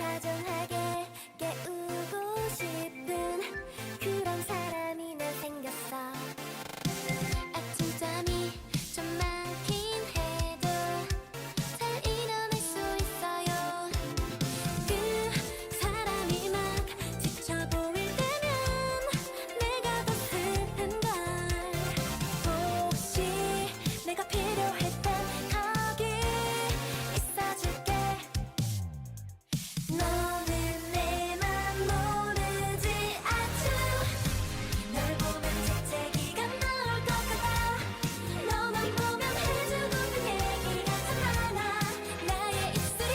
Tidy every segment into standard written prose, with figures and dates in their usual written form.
다정하게 깨우고 싶은 그런 사람이 난 생겼어. 아침잠이 좀 많긴 해도 잘 일어날 수 있어요. 그 사람이 막 지쳐 보일 때면 내가 더 슬픈 걸. 혹시 내가 필요했던 거기 있어줄게. 너는 내 맘 모르지 아주. 널 보면 재채기가 나올 것 같아. 너만 보면 해주고 싶은 얘기가 참 많아. 나의 입술이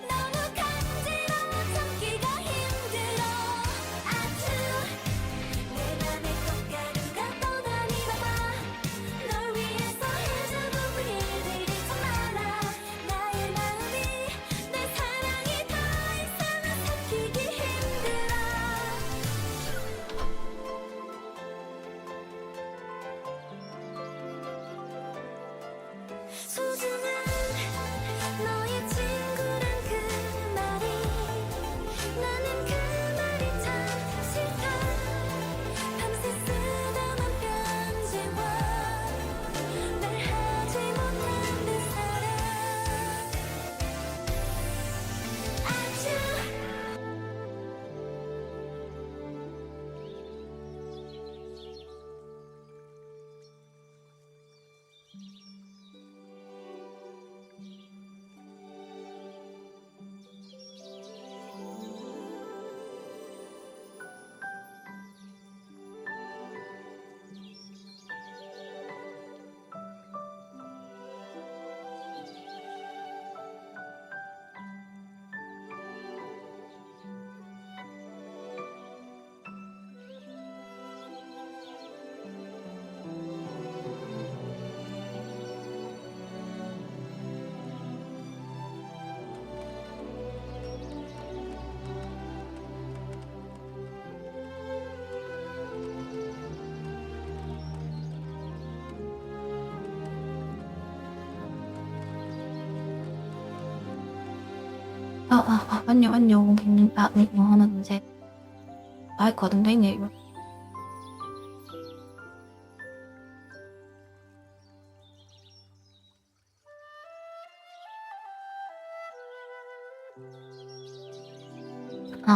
너무 간지러워 참기가 힘들어. 아주 내 맘에 꽃가루가 떠다니 봐봐. 널 위해서 해주고 싶은 일들이 참 많아. 나의 마음이 내 사랑이 더 이상은 삼키기 힘들어. 소중한 너의 친구란 그 말이 나는 그 말이 참 싫다. 밤새 쓰다만 편지와 말하지 못한 내 사랑. 아주 안녕, 안녕. 이거 하나, 둘, 셋. 마이크 어딘 데 있냐, 이거.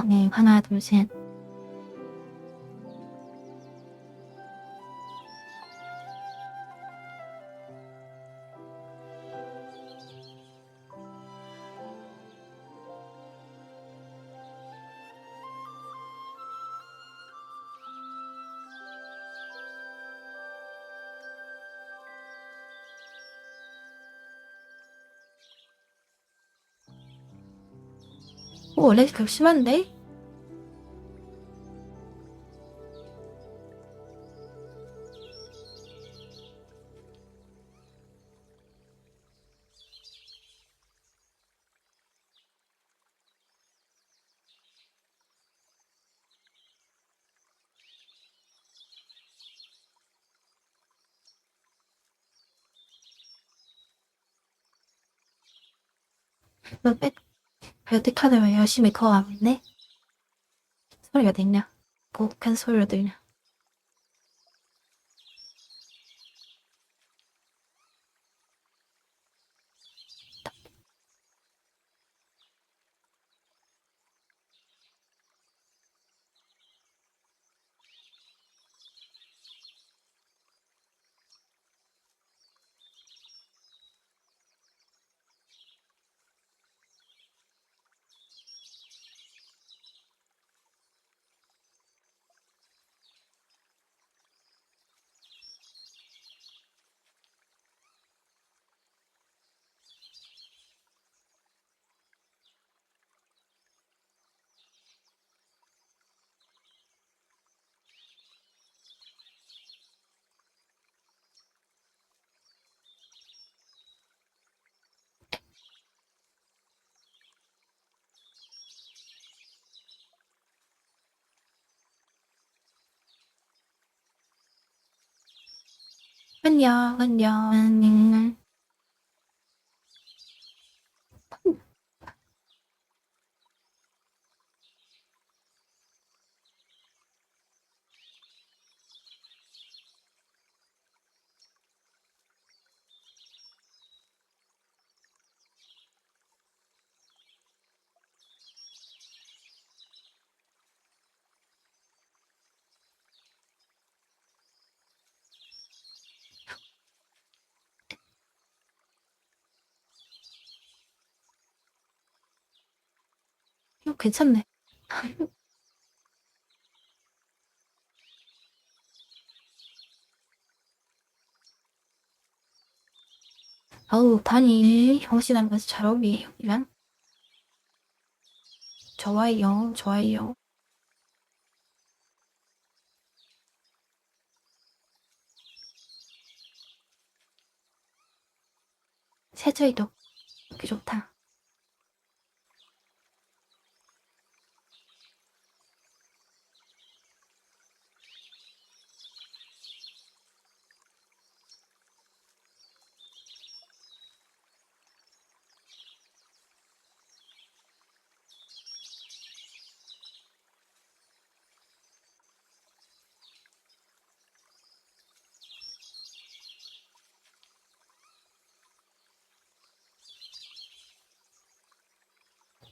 네, 하나, 둘, 셋. 원래 그렇게 심한데? 너 여태까지 왜 열심히 걸어가고 있네? 소리가 들냐? 큰 소리가 들냐? 안녕, 안녕. 괜찮네. 아우, 단이 형씨랑 같이 잘 어울리에요, 이랑. 좋아요, 좋아요. 세저이도 이렇게 좋다.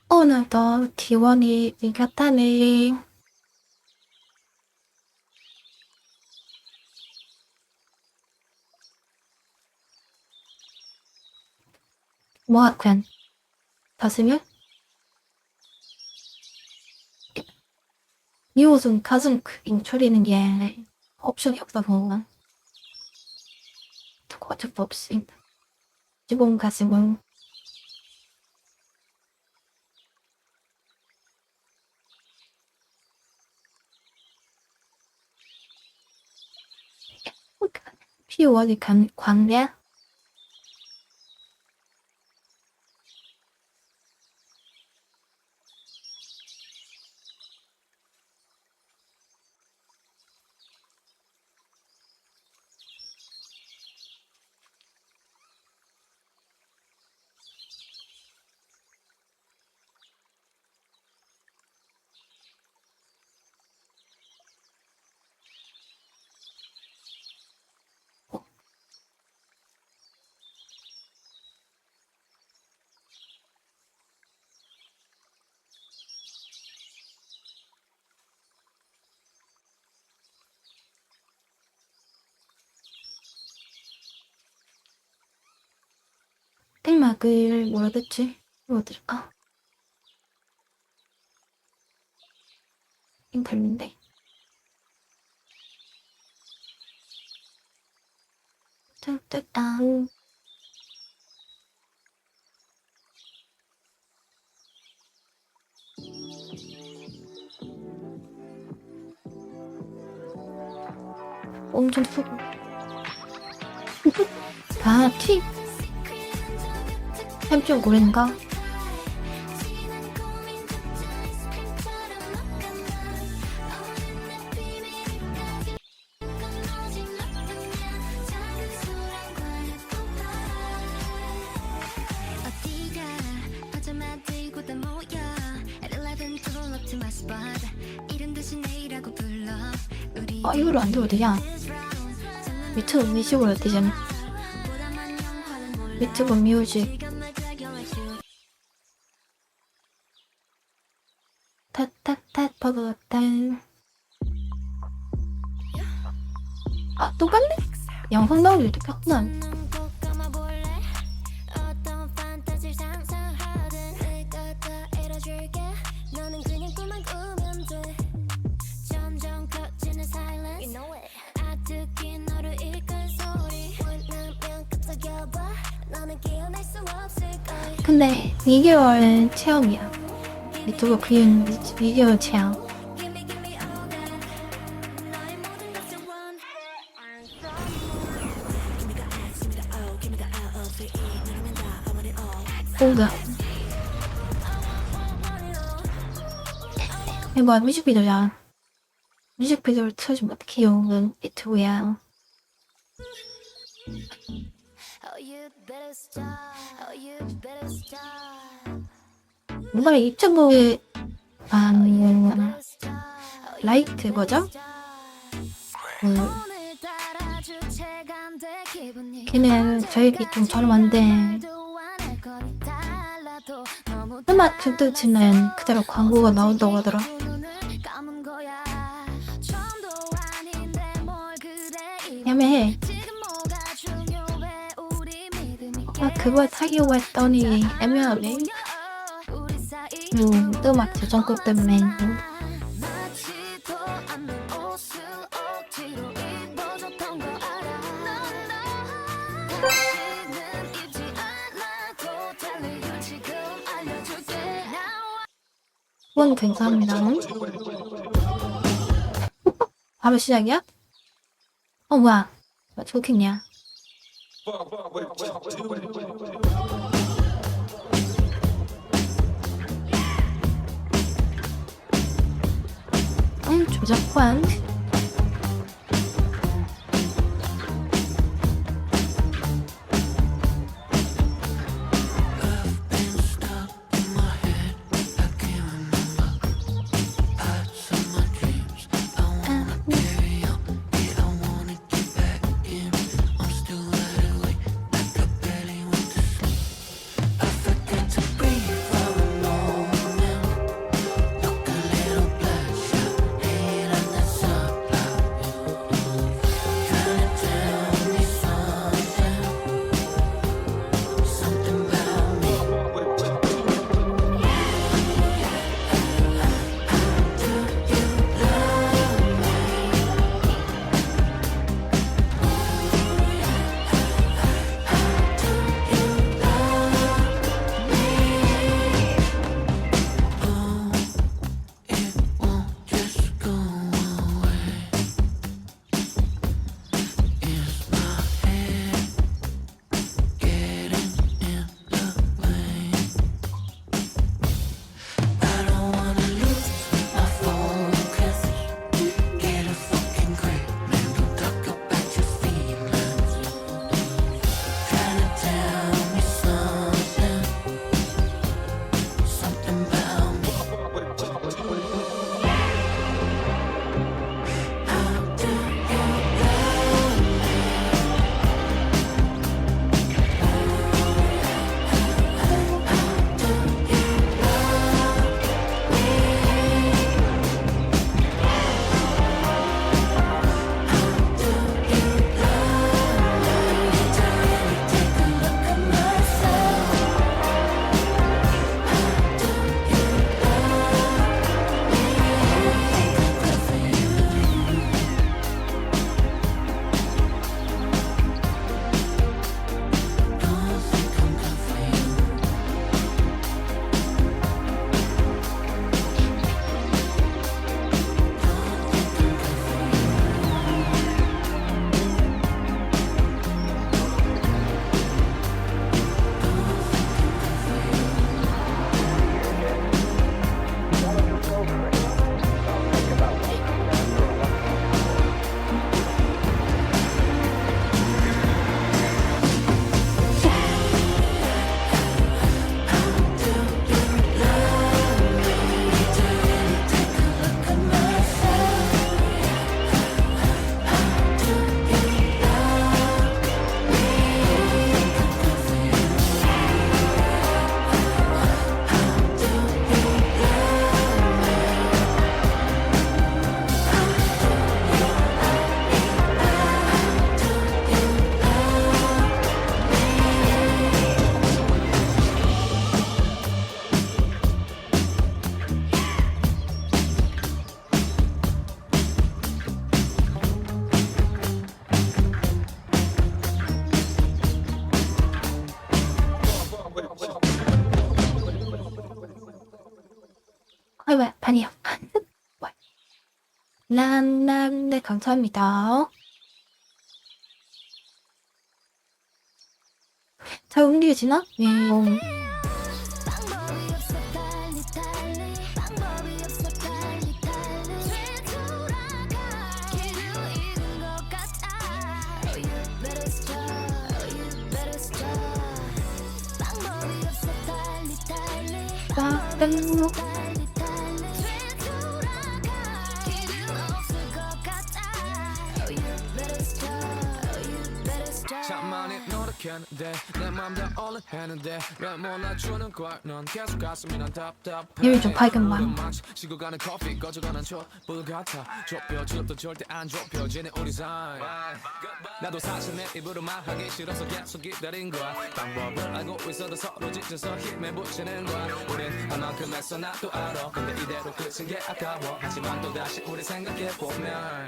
오늘도 T1이 이겼다네. 뭐야, 그냥 가슴을? 이 옷은 가슴 크림 줄이는 게 옵션이 없어서 어쩔 수 없이 기본 가슴은 피부어디 광대? 땡막을 뭐라 그랬지? 뭐 들을까? 땡털린데. 땡땡땅. 엄청 푸고. 아, 티. 햄좀 고른가? 아, 이거를 안 들어도 되냐? 유튜브 뮤직으로 되잖아. 유튜브 뮤직. 탓탓탓 버거탄. 아, 똑같네? 영상 나오기 똑같구나. 근데 2개월 체험이야. 유튜브 그윤 2개월 체험. 뭔가 이거 뮤직비디오야. 뮤직비디오를 틀어주면 어떡해요. 이건 유튜브야. 뭔가 유튜브에 라이트 버전? 걔는 저에게 좀 저렴한데 음악 콘텐츠는 그대로 광고가 나온다고 하더라. 애매해. 아, 그걸 타기로 했더니 애매하네. 음악 재정급 때문에 맞지도 않는 옷을 억지로 입어줬던 거 알아 다시는 입지 않아도 될 이유 지금 알려줄게 후원 감사합니다. 바로 시작이야? 뭐야 초킹이야. 조작관 왜 반이요. 네, 감사합니다. 잘 움직여지나? 방법이 없어 달리 달리 방법이 없어 달리 달리 되돌아가 길을 잃은 것 같아 Oh you better stop Oh you better stop 방법이 없어 달리 달리 빠른 달리 달리 되돌아가 길은 없을 것 같아 Oh you better stop Oh you better stop 자만의 노력 힘이 좀 밝은만. 나도 사실 내 입으로 말하기 싫어서 계속 기다린 거야. 방법을 알고 있어도 서로 지쳐서 힘에 붙이는 거야. 우린 얼만큼 했어 나도 알아. 근데 이대로 끝인 게 아까워. 하지만 또다시 우리 생각해보면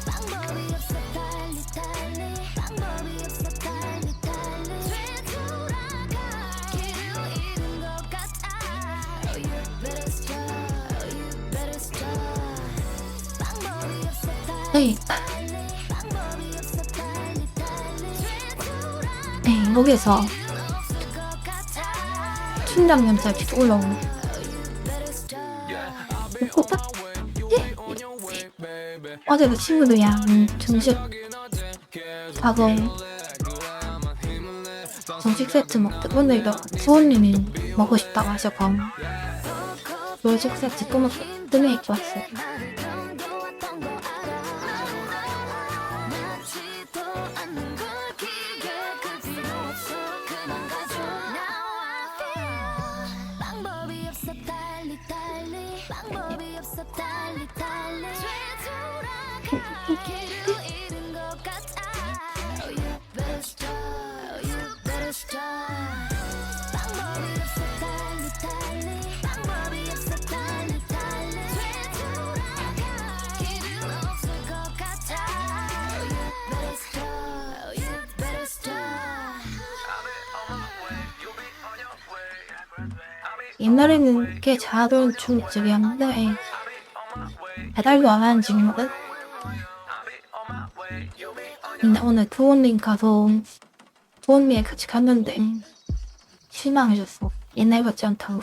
방법이 없어 달리 달리 방법이 없어 달리 달리 되돌아가 길을 잃은 것 같아 Oh you better stop Oh you better stop 방법이 없어 네, 달리 방법이 없어 달리 달리 되돌아가 네, 여기서 없을 것 같아 춘장 염색 계속 올라오네. Oh you better stop 오빠? 어제도 친구들이랑 정식 세트 먹고 오늘도 부모님이 먹고 싶다고 하셔서 조식 세트 또 먹고 뜸에 입고 왔어요. 나를 정겨웠던 거 알아 나지도 않는 걸 기억할 필요 없어 그만 가줘 Now I feel 방법이 없어 달리 달리 방법이 없어 달리 달리 되돌아가 길을 잃은 것 같아 Oh you better stop Oh you better stop 방법이 없어 달리 달리 방법이 없어 달리 달리 되돌아가 길은 없을 것 같아 Oh you better stop Oh you better stop 옛날에는 꽤 잘하던 중국집이었는데 배달도 안 하는 중이거든. 근데 오늘 부모님 가서 부모님이 같이 갔는데 실망해줬어. 옛날 같지 않다고.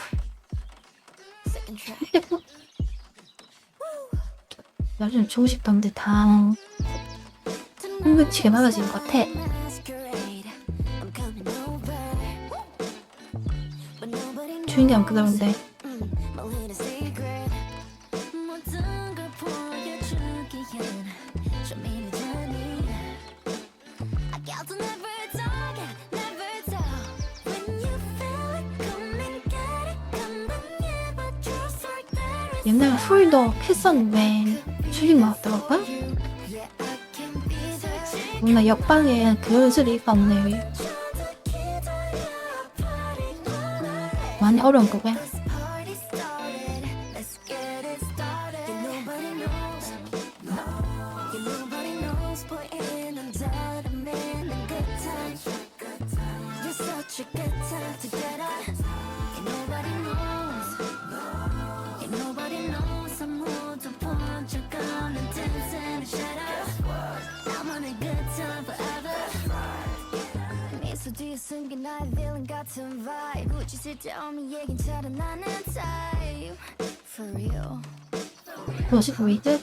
Second track 요즘 중식점들 다 흥미치게 많아진 것 같아. 주인장 그러는데 모든 걸 보여주기엔 좀 이르잖니 I got to never talk it, never tell When you feel it, come and get it 금방에 but just like there is 옛날에 술도 했었는데 술이 나왔더라고요. Yeah, I can be there 뭔가 옆방에 그런 술이 있었네. 많이 어려운 거고요. This party started, let's get it started Yeah, nobody knows Yeah, nobody knows 보이는 다름에는 good time You're such a good time together Yeah, nobody knows Yeah, nobody knows 아무도 본 적 없는 dance in the shadow 나만의 good time forever 미소 뒤에 숨긴 나의 villain 같은 vibe 굳이 쓸데없는 얘긴 잘안 하는 type For real 도시 보이즈? And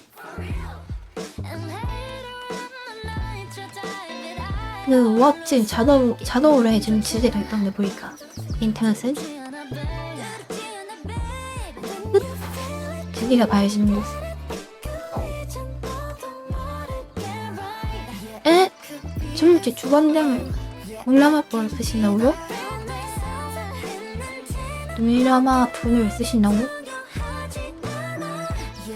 later on the night you'll dive it out 그 워치 자동으로 해주는 지지가 있던데 보니까 인터넷은 지어나 babe When you feel it 지지가 봐야지는 이젠 너도 모르게 right 에? 중국집 주방장을 동남아권을 쓰신다고요? 동남아 분을 쓰신다고? Yeah,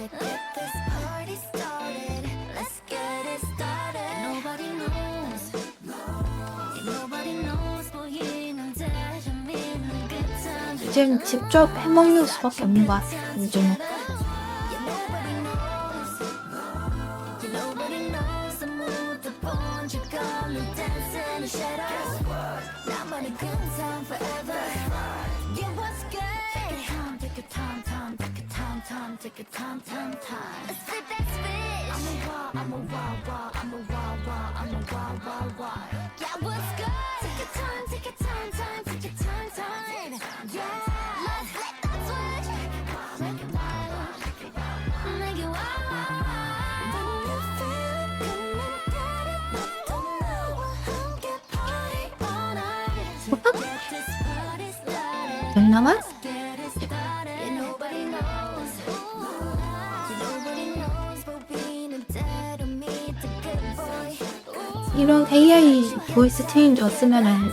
get this party started. Let's get it started. Nobody knows. Yeah, nobody knows. 보이는 대로 믿는 good time. 이젠 직접 해먹는 수밖에 없는 것 같아 요즘은. Yeah, nobody knows. Yeah, nobody knows. 아무도 본 적 없는 dance in the shadows. 나만의 good time forever. Yeah, what's good? Take your time, take your time, take your time, time. Let's flip that switch. I'm a wild. Yeah, what's good? Take your time, take your time. Yeah, let's flip that switch. Make it wild. Make it wild. When you feel it, come and get it. Don't know how get party all night. Get this party started. 동남아? Get it started. Yeah, nobody knows. Yeah, nobody knows. But we know that I meet the good boy. 이런 AI 보이스 체인저 쓰면은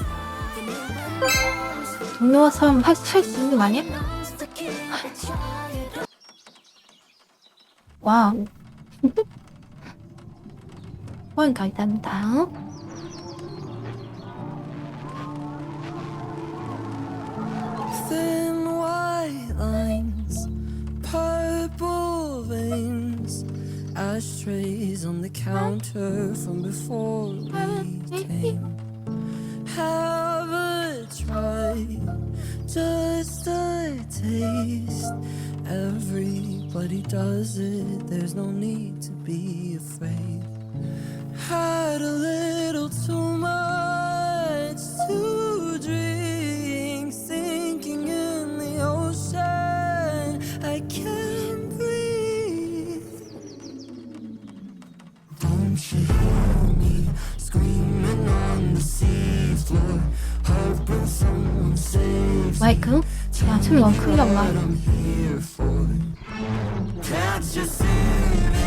동료와 싸움 할수 있는 거 아니야? 와우. 원 감사합니다. Thin white lines, purple veins, ashtrays on the counter from before we came. Have a try, just a taste. Everybody does it, there's no need to be afraid. Had a little too much to drink, sinking in the ocean. I can't breathe. Don't you hear me screaming on the seafloor, hoping someone saves me. 마이크? 야, 춤 너무 큰가 봐. What I'm here for. Can't you see me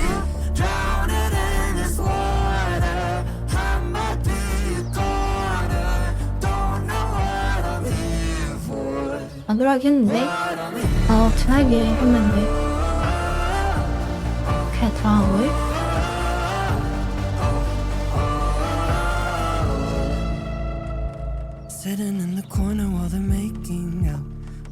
drowning in this water? I might be a goner. Don't know what I'm here for. 안 돌아가긴 했는데. 전화기 했는데. 그냥 돌아간 거예요? Sitting in the corner while they're making out,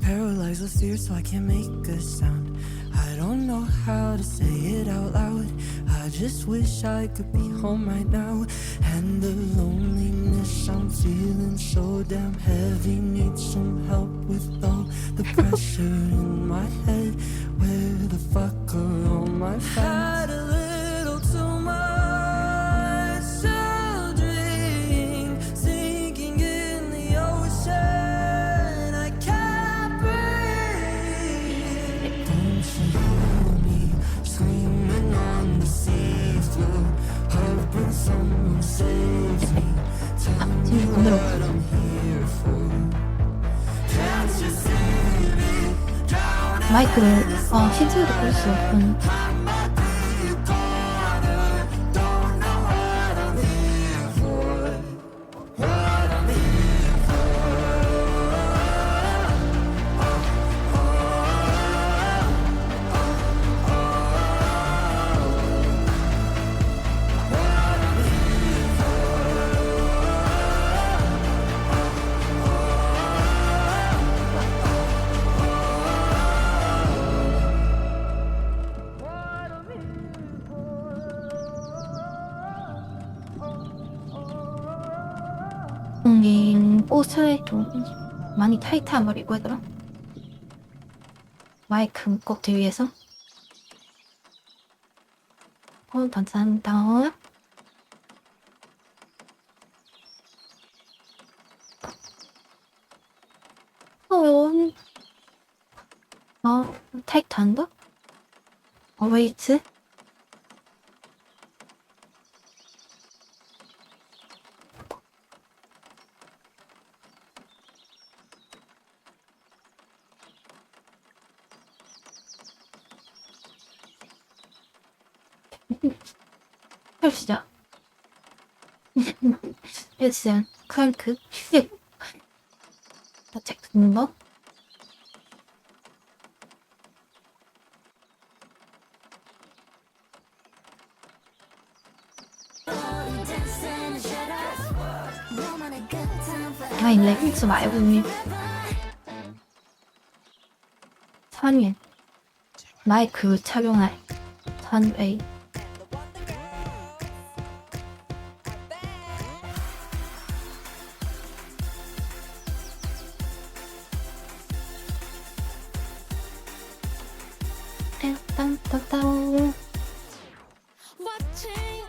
paralyzed with fear so I can't make a sound. I don't know how to say it out loud. I just wish I could be home right now. And the loneliness I'm feeling so damn heavy, need some help with all the pressure in my head. Where the fuck are all my friends? Had a little too much to drink, sinking in the ocean. I can't breathe. Don't you hear me screaming on the seafloor, hoping someone saves me. Tell me what I'm here for. Can't you see me drowning? 마이크를 시즈로 끌 수 없군. I might be a goner. Don't know what I'm here for. What I'm here 옷을 좀 많이 타이트한 걸 입고 하더라. 마이크 꼭대 위에서. 감사합니다. 타이트한다? 웨이트? 시작. 일단 크랭크 다 체크 듣는 거. 아니 레깅스 말고 선윈 마이크 착용할 선웨이. 땅땅땅땅. Watching,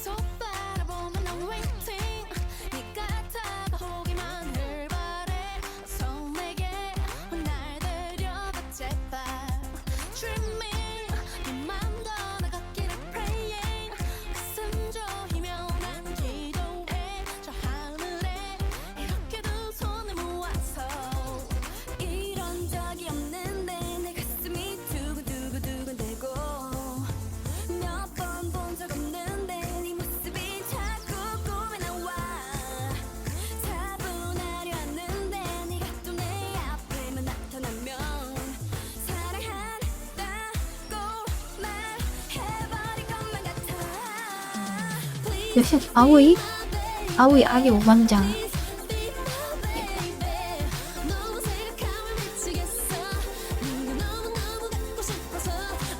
so 바라보면 I'm waiting. 네가 다가오기만 늘 바래. 손에게 날 들여다 제발. Dreaming, 네 맘도 나갔기를 praying. 가슴 조이며 난 기도해. 저 하늘에 이렇게 두 손을 모아서 이런 적이 없는데 내 가슴이 두근두근두근대고 역시 아오이 아기 오만장. 너무 생각하면 미치겠어 네가 너무너무 갖고 싶어서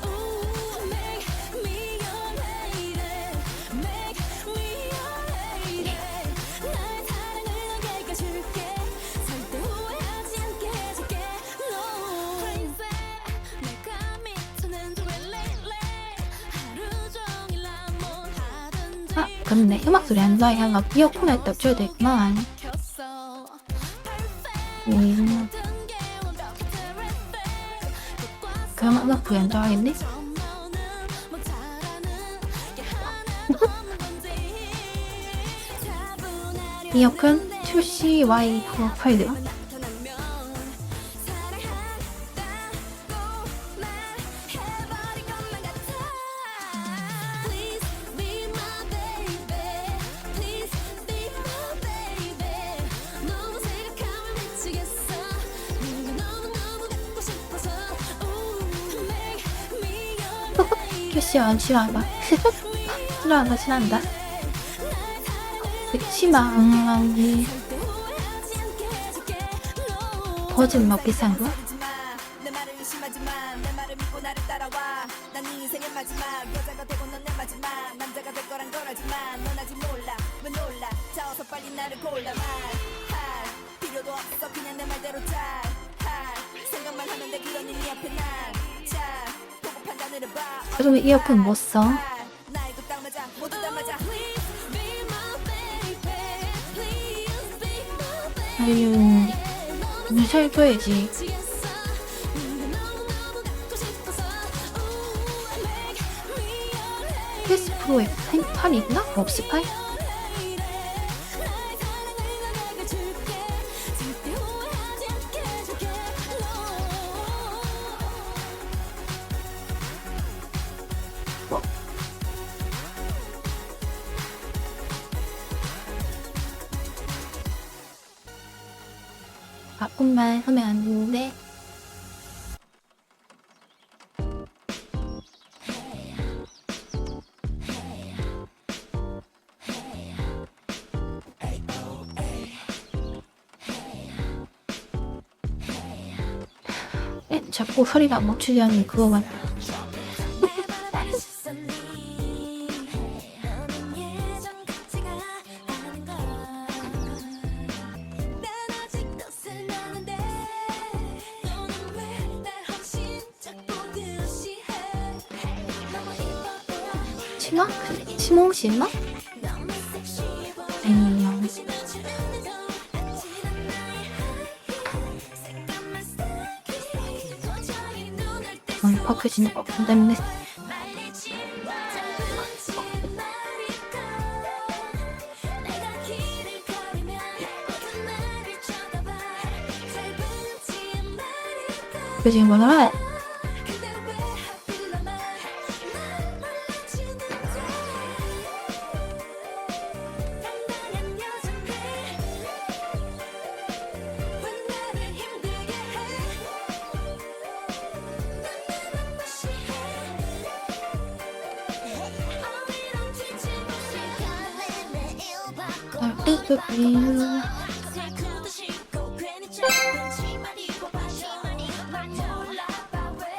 Ooh, make me your lady Make me your lady 나의 사랑을 너에게 줄게 절대 후회하지 않게 해줄게 No crazy 내가 미쳤는지 왜 lately 하루 종일 난 뭘 하든지 아 근데 음악 소리 안 나게 하나 이어폰에 딱 줘야 되구나. 켰어 음, 그럼 음악 소리 안 좋아하겠네? 이어폰 출시 Y 파일드. 캐시언 싫어한다. 싫어한다. 치마이 버진 막 비싼 거? 내 말을 의심하지만 내 말을 믿고 나를 따라와 난 네 인생의 마지막 여자가 되고 넌 내 마지막 남자가 될 거란 걸 알지만 넌 아직 몰라 왜 놀라 자 어서 빨리 나를 골라 말할 필요도 없어 그냥 내 말대로 잘할 생각만 하면 돼 그런 네 앞에 난자 보고 판단을 해봐 요즘에 이어폰 못 써. 나의 딱 맞아 모두 다 맞아 아유, 잘 줘야지. PS 프로에 팔이 있나? 없이 팔? 바꾼말 하면 안 되는데. 자꾸 소리가 멈추지 않는 그거만. 치마? 치몽씨 있나? 안녕. 파크 진짜 안 때문에. 그 지금 뭐라?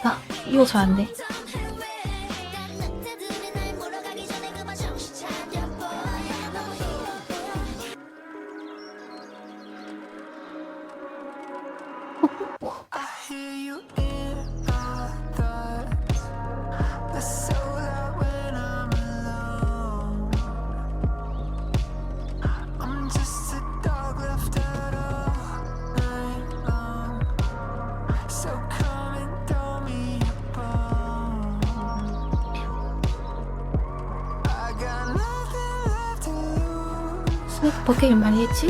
아, 이거 잘 안 돼. 버킷을 많이 했지?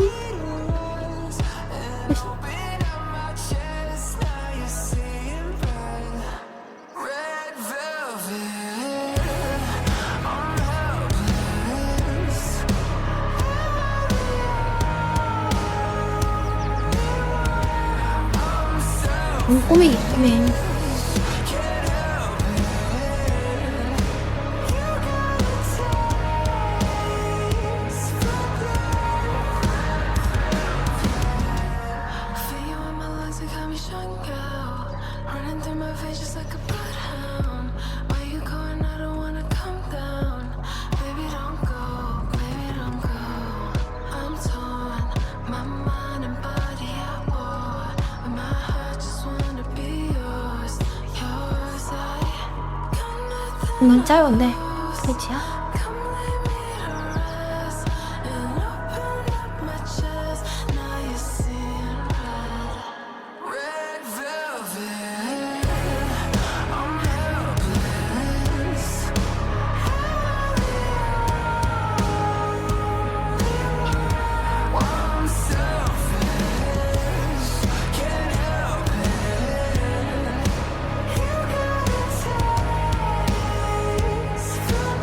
꼬맹이. Running through my veins just like a bloodhound. Where you going? I don't wanna come down. Baby, don't go. Baby, don't go. I'm torn. My mind and body at war. But my heart just wanna be yours. Yours. I got nothing. 눈 짧은데 끝이야? Come lay me to rest and open up my chest. Now you're seeing red. Red velvet. I'm helpless. I'm selfish. Can't help it. You got a taste for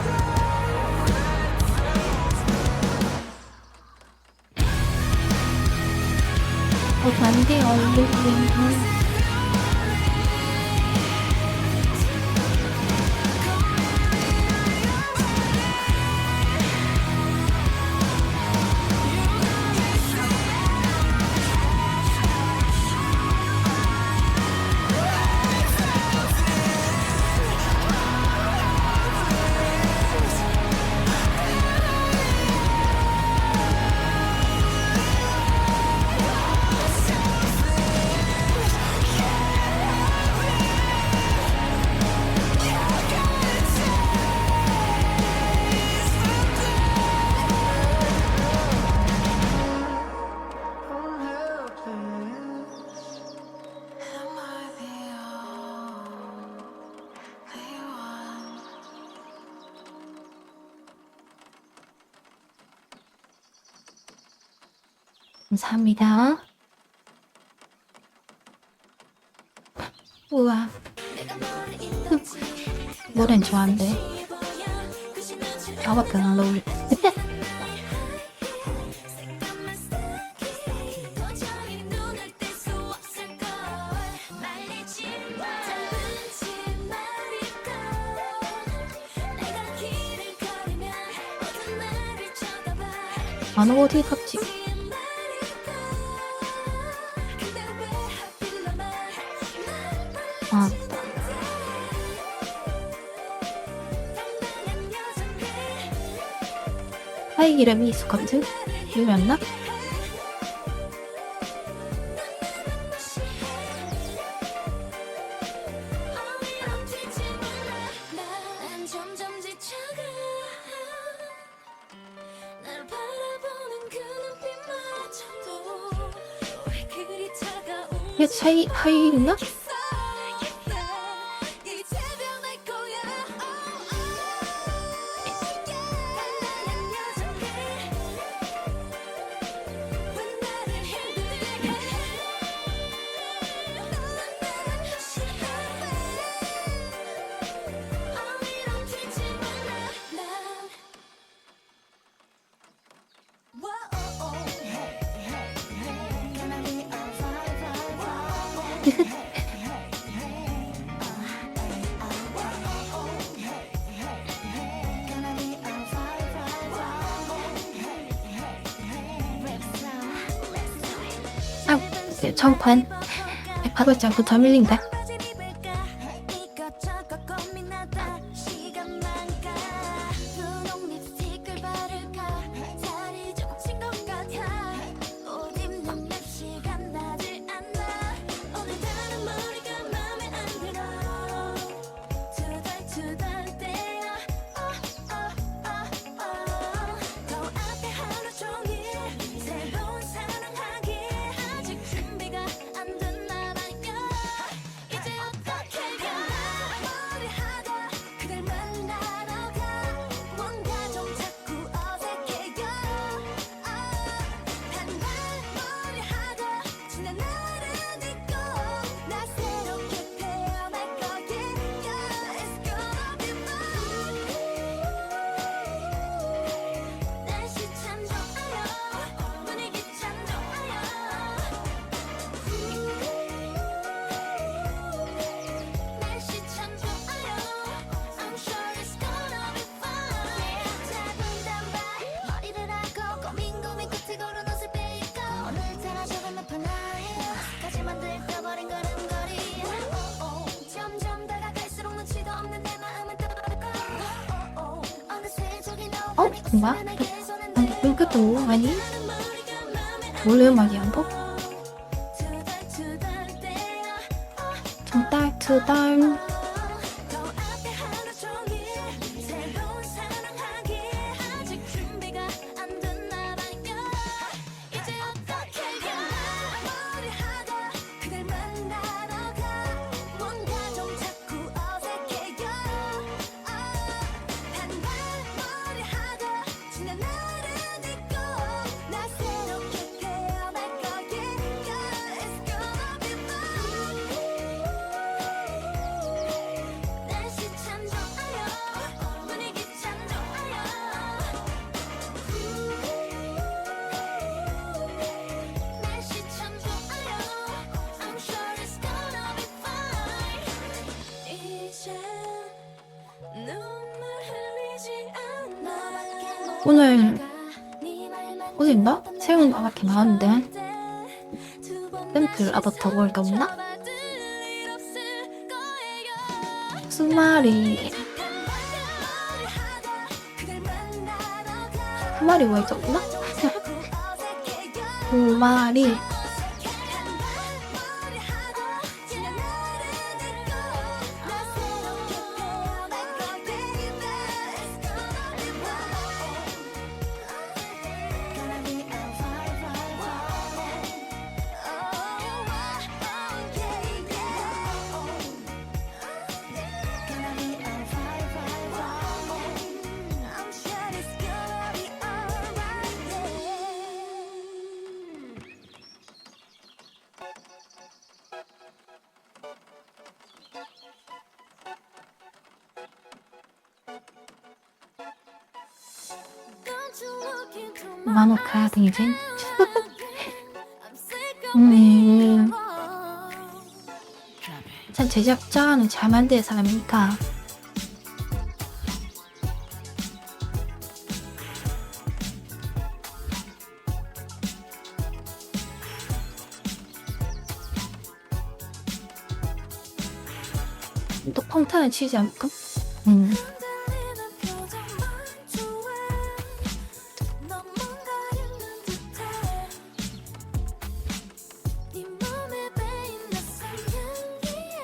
단디 얼굴은 Am I the only one? 감사합니다. 우와. 노래는 좋아한대. 저밖에 안 어울려. 도저히 눈을 뗄 수 없을걸 말리지 마 짧은지 말일까 내가 길을 걸으면 모두 나를 쳐다봐 안 어디 갔지? 말일까 근데 왜 하필 너만 아, 당당한 여잔데 하이 이름이 스커트? 유명나? 난 점점 지쳐가 날 바라보는 그 눈빛마저도 왜 그리 차가운 얘 차이 하이나? 이제 변할 거야 단단한 여잔데 왜 나를 힘들게 넌 나를 싫어해 어디로 튀지 말라 난 Can I be a 아, 전판 108월장부터 밀린다. 이것저것 고민하다 시간만 가 분홍 립스틱을 바를까 살이 좀 찐 것 같아 옷 입는 맵시가 나질 않아 오늘따라 머리가 맘에 안 들어 투덜투덜대요 더 앞에 하루 종일 새로운 사랑하기 아직 준비가 안 됐나 봐요 뭔가? 그것도 아니? 원래 음악이 안 보? 두 달. 더 앞에 하루 종일 새로운 사랑하기에 아직 준비가 안 됐나 봐요. 이제 어떻게 해야 머리하다 그댈 만나러 가. 뭔가 좀 자꾸 어색해요. 반발머리하다 지난 날은 잊고 나 새롭게 태어날 거예요. It's gonna be fun. 날씨 참 좋아요. 분위기 참 좋아요. 날씨 참 좋아요. I'm sure it's gonna be fine. 이제 눈물 흘리지 않아. 오늘 어딘가? 새로운 음악이 나왔는데 샘플 아바타 월드 없나? 수마리 수마리 월드 없나? 수마리 I'm sure it's gonna be alright. Don't you look into my 마노카 댕진 I'm sick of being alone. 참 제작자는 잘 만든 사람이니까 또 펑탄을 치지 않을까? 흔들리는 표정만 좋아. 넌 뭔가 있는 듯해. 네 몸에 배인 낯선 향기에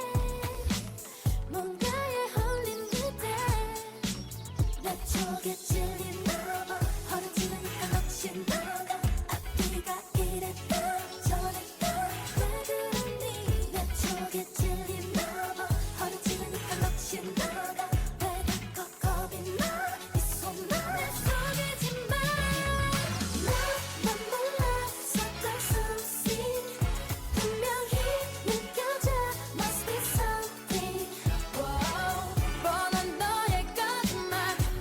뭔가에 홀린 듯해. 내 쪽에 찔리나 봐. 허리지르니까 넋이 나가. 앞뒤가 이랬다 저랬다. 왜 그러니? 내 쪽에 찔리나 봐. 허리지르니까 넋이 나가. 왜 자꾸 겁이 나? 이 손안에 속이지 마. 나만 몰랐었던 something 분명히 느껴져. Must be something. 뻔한 너의 거짓말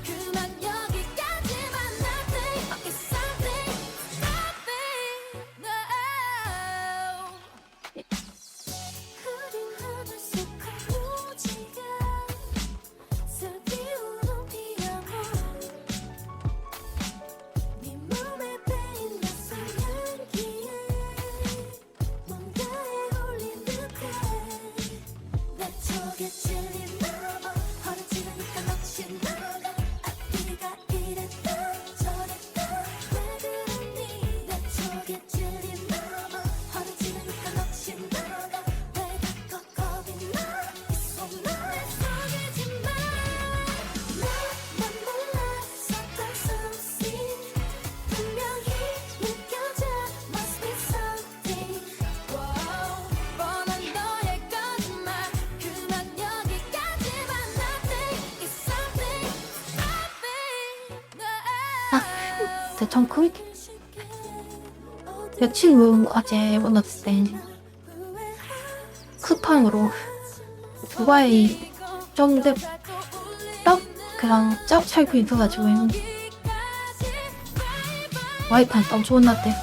그만 여기까지만. Nothing. It's something. Something. No. 흐린 하늘 속 강무지가 슬기우는 피아노. 네 몸에 배인 낯선 향기에 뭔가에 홀린 듯해. 내 쪽에 찔리나 봐. 허리지르니까 넋이 나가. 앞뒤가 이랬다 저랬다. 왜 그러니? 내 쪽에 찔리나 봐. 허리지르니까 넋이 나가. 왜 자꾸 겁이 나? 이 손안에 속이지 마. 나만 몰랐었던 something 분명히 느껴져. Must be something. 뻔한 너의 거짓말 그만 여기까지만. Nothing. It's something. Something. No. 대충 그 며칠 후 어제 만났을 때 쿠팡으로 두바이 좀 그냥 쫙 살고 있어가지고 와이파이 너무 좋은 날때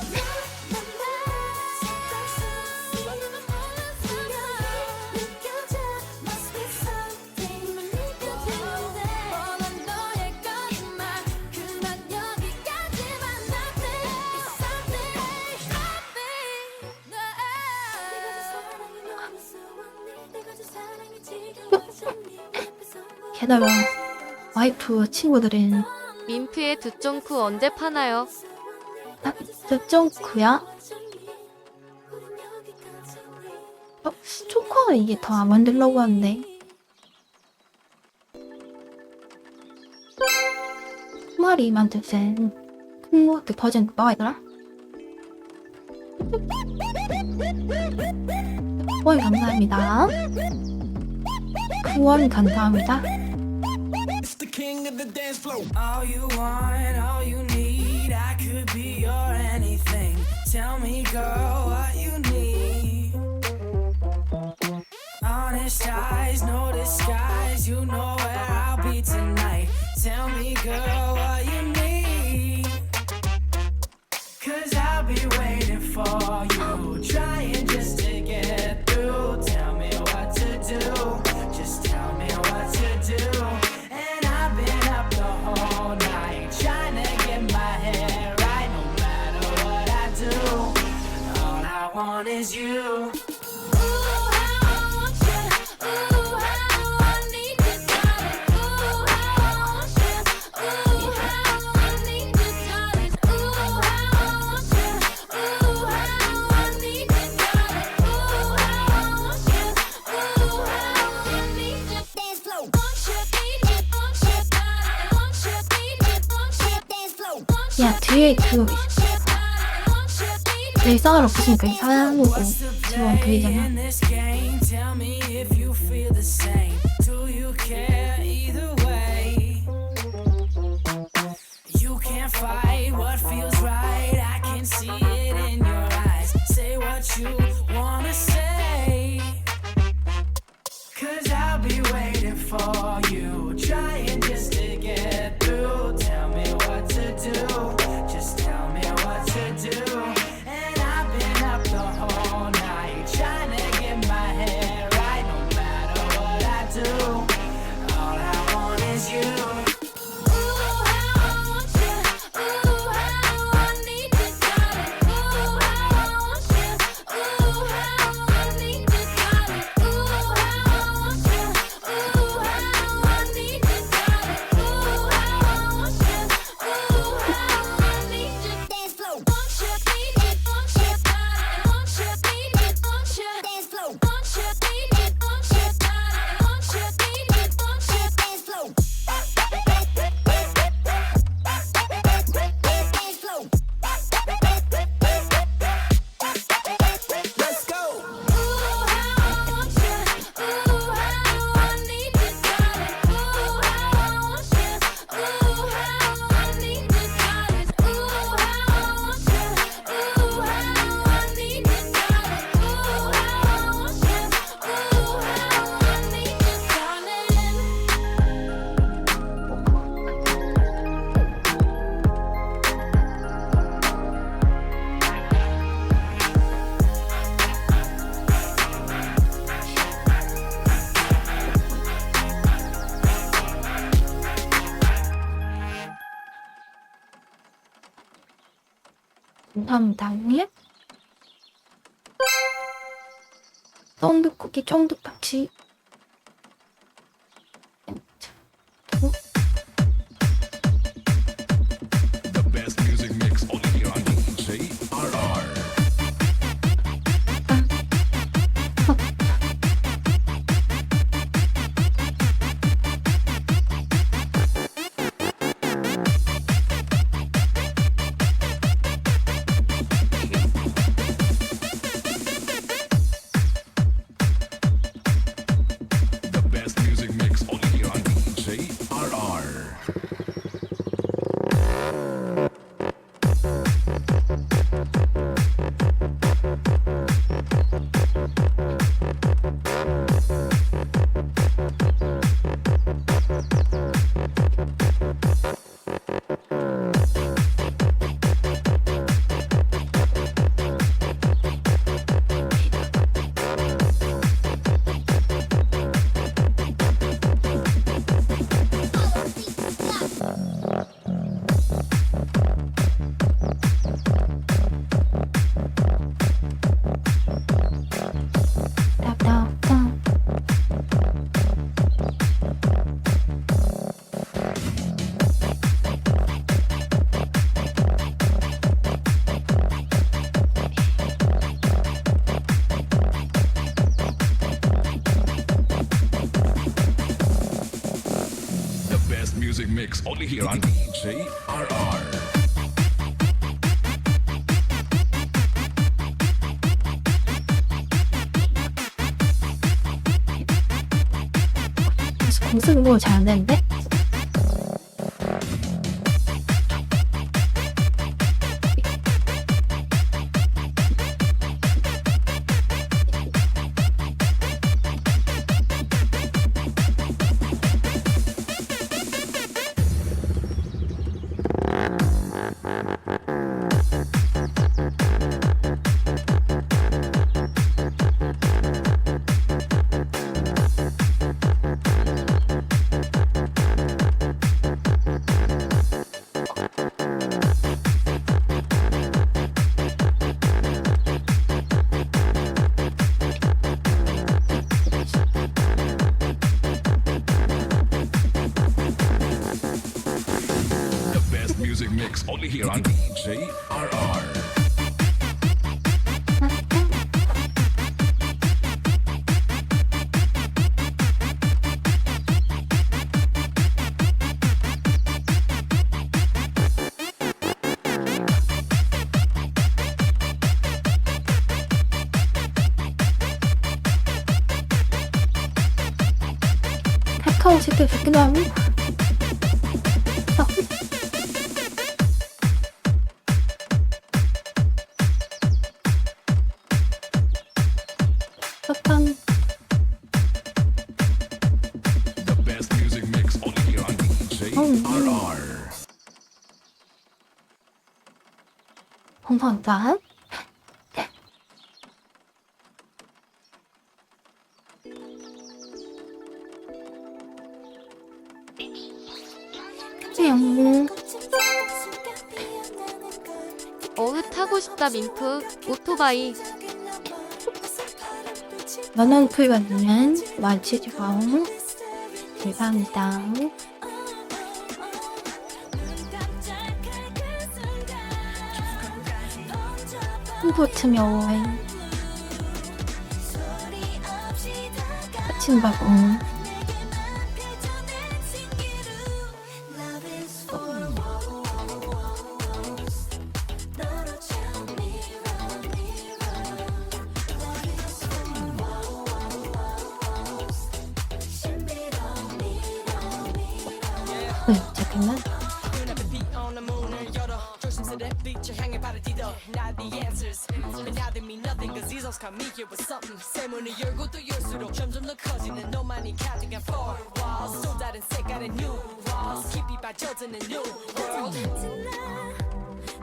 게다가 와이프 친구들은 민프의 두쫑쿠 언제 파나요? 아, 두쫑쿠야? 초코가 이게 더 안 만들려고 하는데. 쿠마리 만들센 큰모드 버전 뭐가 있더라? 후원 감사합니다. 후원 감사합니다. It's the king of the dance floor. All you want, all you need, I could be your anything. Tell me, girl, what you need. Honest eyes, no disguise. You know where I'll be tonight. Tell me, girl, what you need. 'Cause I'll be waiting for you, trying just to get through. Tell me what to do. Just tell me what to do. And I've been up the whole night trying to get my head right. No matter what I do, all I want is you. 야, 뒤에 그 일상을 없으니까 이상한 거고 지원 그리잖아. in this game, tell me if you feel the same. Do you care either way? You can't fight what feels right. I can see it in your eyes. Say what you wanna say. 'Cause I'll be waiting for you, trying just to get through. Tell me what to do. Just tell me what to do. And I've been up the whole night trying to get my head right. No matter what I do, all I want is you. Let's go. 감사합니다. 예? 쫀득쿠키 쫀득파치. The best music mix only on JRR. music mix only here on DJRR. 공승부 잘 안 되는데? The best music mix only here on DJRR. 카카오 책도 좋기도 하고. 사탕. The best music mix only here on DJRR. 홍성짠. 뿅. 어흐 타고 싶다 민프. 오토바이. 만원 풀받으면 마치주방 대박이다. 홍보트면 아침밥은 잠깐만.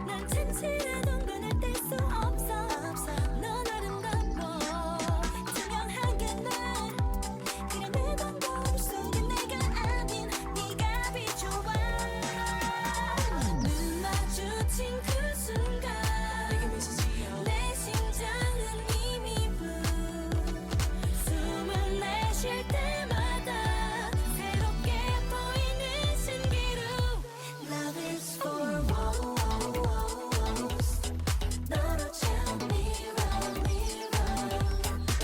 난 진실한 눈을 뗄 수 없어 넌 아름답고 투명하게 난 그냥 내 방법 속에 내가 아닌 네가 비춰와 눈 마주친 그 순간 내 심장은 이미 숨을 내쉴 때마다 새롭게 보이는 신기루 Love is for 너로 참 mirror mirror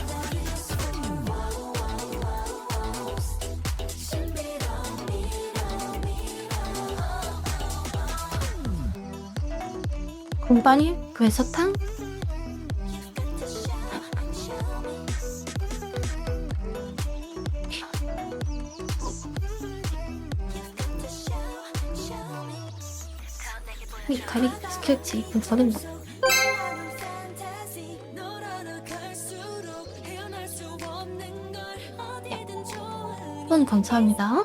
Love is for 신비로운 mirror mirror 공반이 그 사탕? You've got to show me You've got to show me 이 가리 스케치 이쁜 서른. 판타지 너라도 갈수록 헤어날 수 없는 걸 어디든 좋아 분 감사합니다.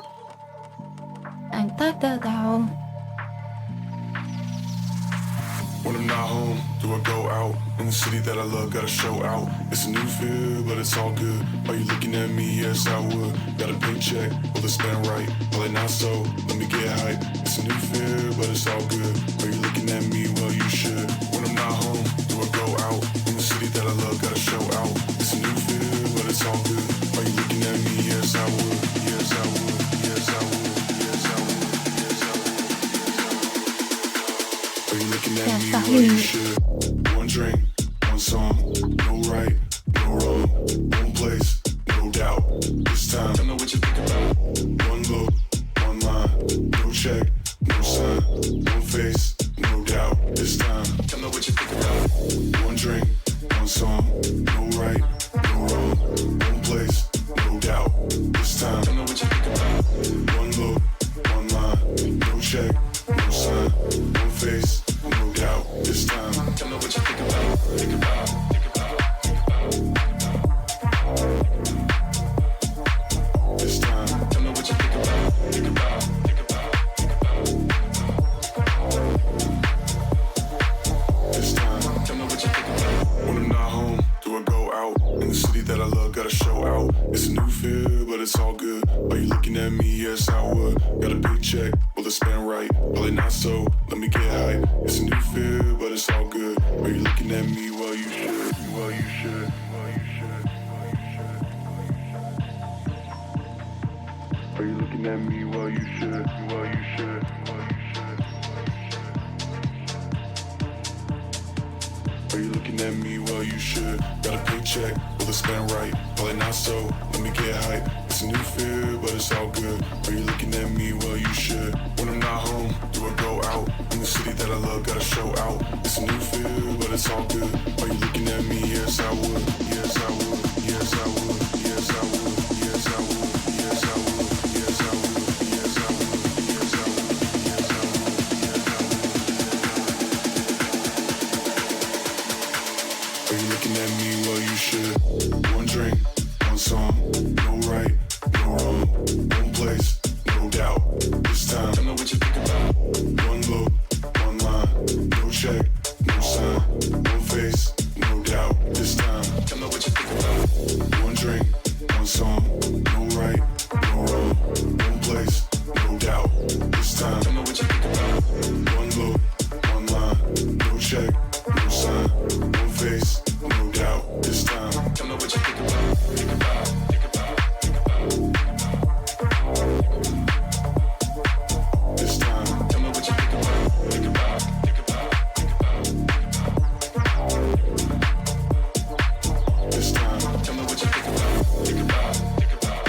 따따따. When I'm not home, do I go out? In the city that I love, gotta show out. It's a new feel, but it's all good. Are you looking at me? Yes, I would. Got a paycheck, will it spend right? Probably not so, let me get hype. It's a new feel, but it's all good. Are you looking at me? Well, you should. When I'm not home, do I go out? In the city that I love, gotta show out. It's a new feel, but it's all good. Are you looking at me? Yes, I would. Yes, I would. Yes, I would. Yes, I would. Yes, I would. Are you looking at me? Well, you should. One drink, one song, no right, no wrong, one place, no doubt. This time, tell me what you think about. One look, one line, feel, but it's all good. Are you looking at me? Yes, I would. Got a big check, will it spend right? Probably not so, let me get hype. It's a new feel, but it's all good. Are you looking at me? Well, you should. Well, you should. Well, you should. Are you looking at me? Well, you should. Well, you should. Well, you should. Are you looking at me? Well, you should. Got a paycheck, will it spend right? Probably not so, let me get hype. It's a new fear, but it's all good. Are you looking at me? Well, you should. When I'm not home, do I go out? In the city that I love, gotta show out. It's a new fear, but it's all good. Are you looking at me? Yes, I would. Yes, I would. Yes, I would. Yes, I would. Yes, I would. Yes, I would. Yes, I would. Yes, I would. Yes, I would. Yes, I would. Are you looking at me? Well, you should. One drink, one song, no right, no wrong. One place, no doubt. This time, tell me what you think about. One look, one line, no check, no sign. One face, no doubt. This time, tell me what you think about. One drink, one song, no right, no wrong. One place, no doubt. This time, tell me what you think about. One look, one line, no check, no sign. One face, no doubt. This time, tell me what you think about. Think about. Think about. Think about. This time, tell me what you think about. Think about. Think about. Think about. This time, tell me what you think about. Think about. Think about. Think about.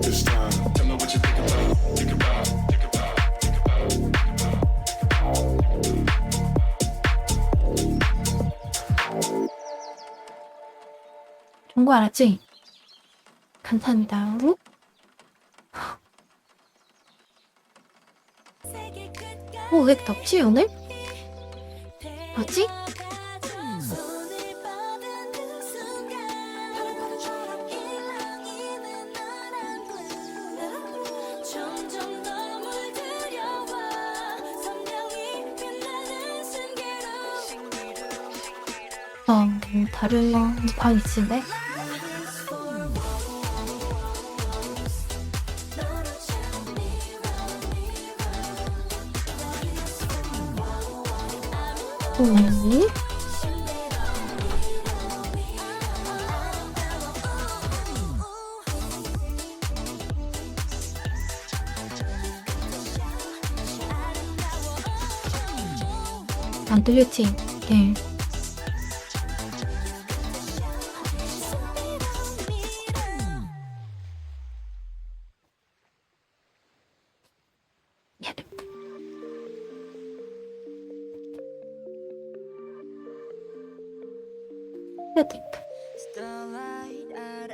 This time, tell me what you think about. Think about. Think about. Think about. 좋은 거 알았지? 감사합니다. 우? 왜 이렇게 덥지 오늘? 뭐지? 손을 뻗은 그 순간 바람처럼 일렁이는 너란 blue 점점 더 물들여와 선명히 빛나는 순간으로 다른 방 있을래? 네. 안 들렸지? 네.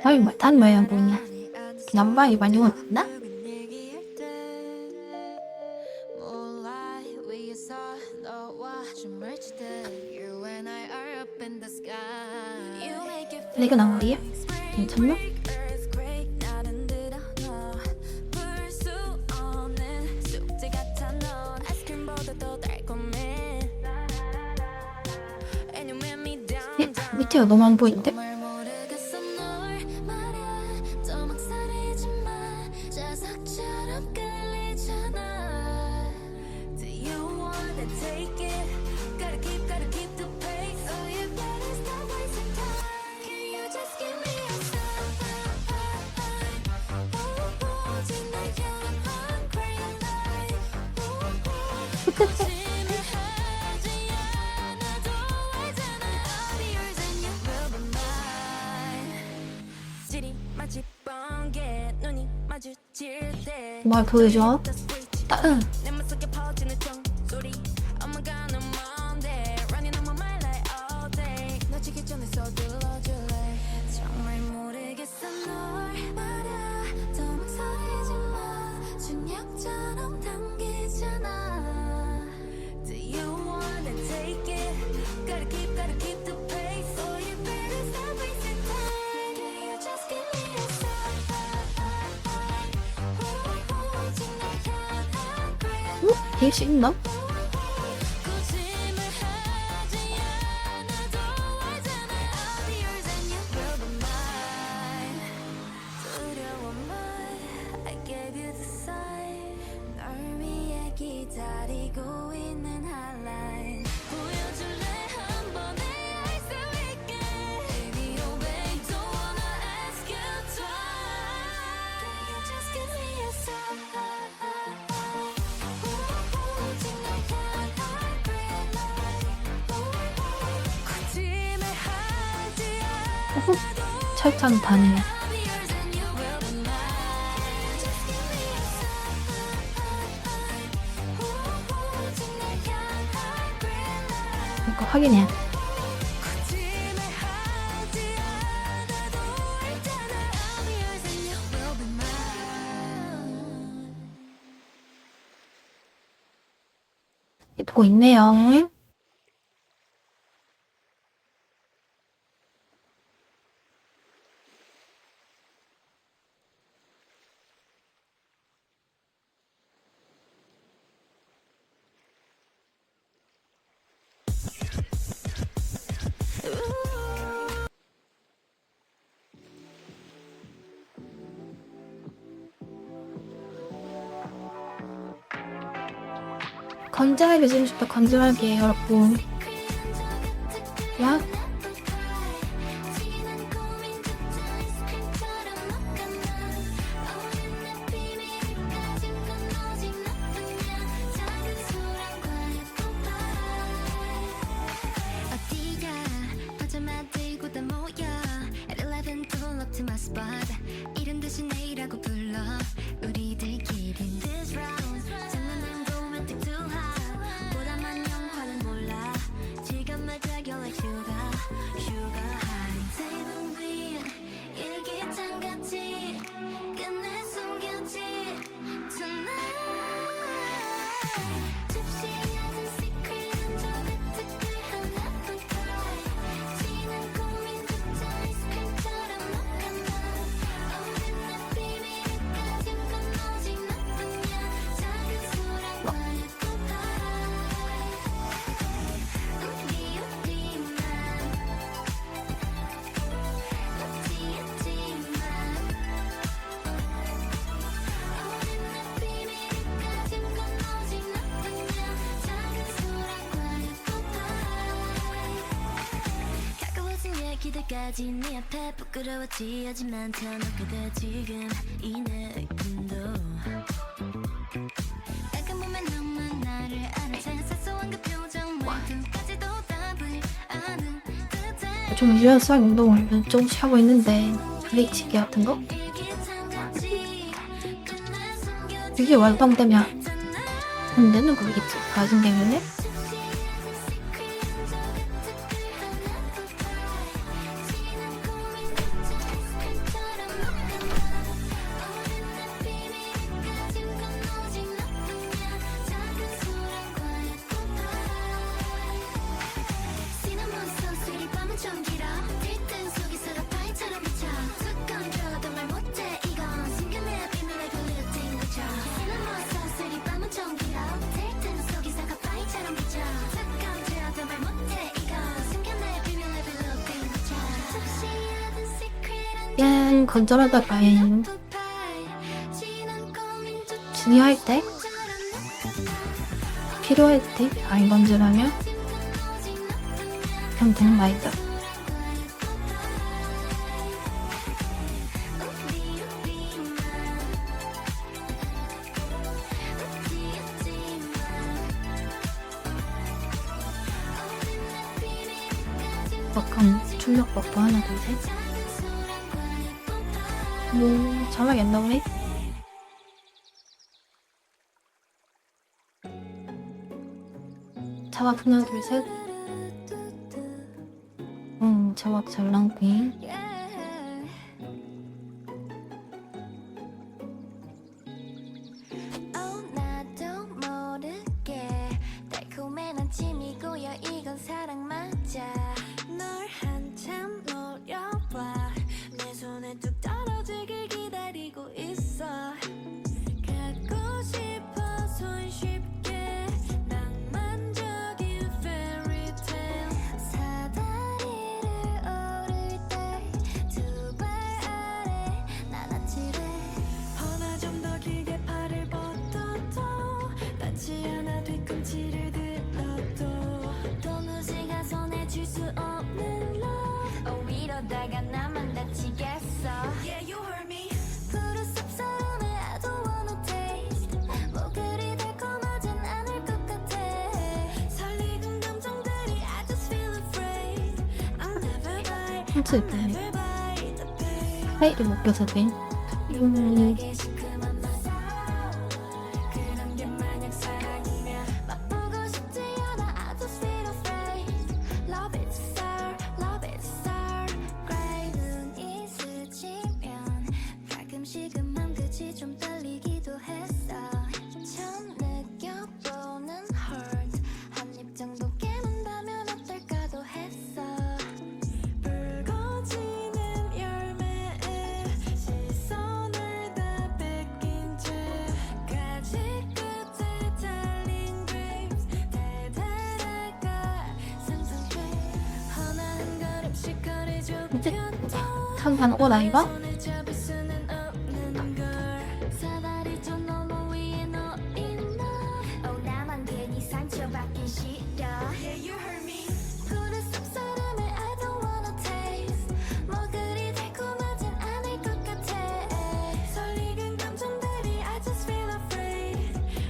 아유, 단 뭐야 뭐냐? 남방이 많이 왔나? 내가 나머리야? 괜찮나? 밑에가 너무 안 보이는데? 뭘 보여줘? 응. 될 수 있나? 철창 다니네. 이거 확인해. 보고 있네요. 건조하게 지금 싶다. 건조하게 여러분. 야. 어디가 어제만 들고 다 모여 At 11 pull up to my spot 이른 듯이 내일하고 불러 우리들끼리 This round 장난은 romantic too high 보다만 영화는 몰라 지금만 작용 like sugar sugar high 테이블 위에 일기장같이 끝내 숨겼지 Tonight 접시 얇은 secret 한쪽에 특별 하나뿐 지난 고민조차 아이스크림처럼 녹아나 오랜 날 비밀을 가진 건 오직 너뿐이야 작은 소란과 예쁜 우리 우리만 어찌 했지만 오랜 날 비밀을 가진 건 오직 너뿐이야 작은 소란과 예쁜 가까워진 얘기들까지 네 앞에 부끄러웠지 하지만 터놓게 돼 지금 이 느낌도 가끔 보면 너만 나를 알아채 사소한 그 표정 말투까지도 답을 아는 듯해 좀 유연성 운동을 조금씩 하고 있는데 브레이치기 같은 거? 일기장같이 끝내 숨겨진 이게 완성되면 문제는 거겠지. 가진 되면은 양 건전하다가 중요할 때 필요할 때 아이 건전하면 그럼 되는 말이다. 약간 충격 뽀뽀 하나 둘 셋. 자막 안 나오네. 자막 하나 둘 셋. 자막 잘 나오네. 나도 모르게 달콤한 아침이 고여 이건 사랑 맞아 널 한참 노려봐 내 손에 뚝 떨어지길 기다리고 있어 갖고 싶어 손쉽게 낭만적인 fairy tale 사다리를 오를 때 두 발 아래 난 아찔해 허나 좀 더 길게 팔을 뻗어도 닿지 않아 뒤꿈치를 들어도 도무지가 손에 줄 수 없는 love 이러다가 나만 다치겠어 Yeah you heard me 푸른 쌉싸름해 I don't wanna taste 뭐 그리 달콤하진 않을 것 같아 설레는 감정들이 I just feel afraid I'm never by 춤출 때 파이를 못 껴서 돼. 맛보고 싶지 않아 I just feel afraid Love it sir Love it sir Gray 눈이 스치면 가끔씩은 맘 끝이 좀 떨리기도 했어 처음 느껴보는 hurt 한 입 정도 깨문다면 어떨까도 했어 붉어지는 열매에 시선을 다 뺏긴 채 가지 끝에 달린 grapes 대단할까 상상돼 하나 한 걸음씩 거리 좁혀도 찬반 옷 아이가? 손을 잡을 수는 없는 걸 사다리 저 너머 위에 너인 너 나만 괜히 상처받기 싫어 Yeah you heard me 푸른 쌉싸름을 I don't wanna taste 뭐 그리 달콤하진 않을 것 같아 설익은 감정들이 I just feel afraid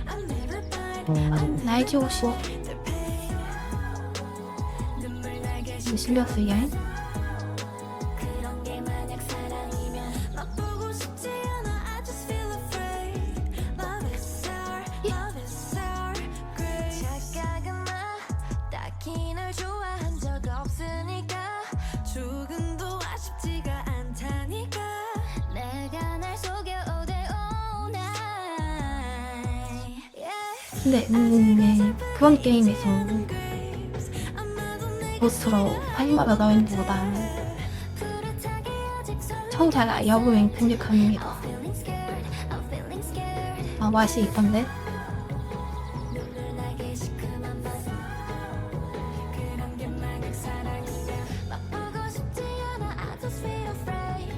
I'm never fine 나이지 옷이 눈물 나게 실렸어 얘. 그런 게 만약 사랑이면 맛보고 싶지 않아 I just feel afraid Love is sour, love is sour grapes 착각은 마 딱히 널 좋아한 적 없으니까 조금도 아쉽지가 않다니까 내가 날 속여 all day all night yeah. 근데 그런 게임에서 보스로 파이마가 나오는 것보다 뚜렷하게 아직 청자가 여부행 공격하는 게 더 feeling scared I'm feeling scared 맛이 있던데. 눈물 나게 시큼한 밤 그런 게 만약 사랑이면 맛보고 싶지 않아 I just feel afraid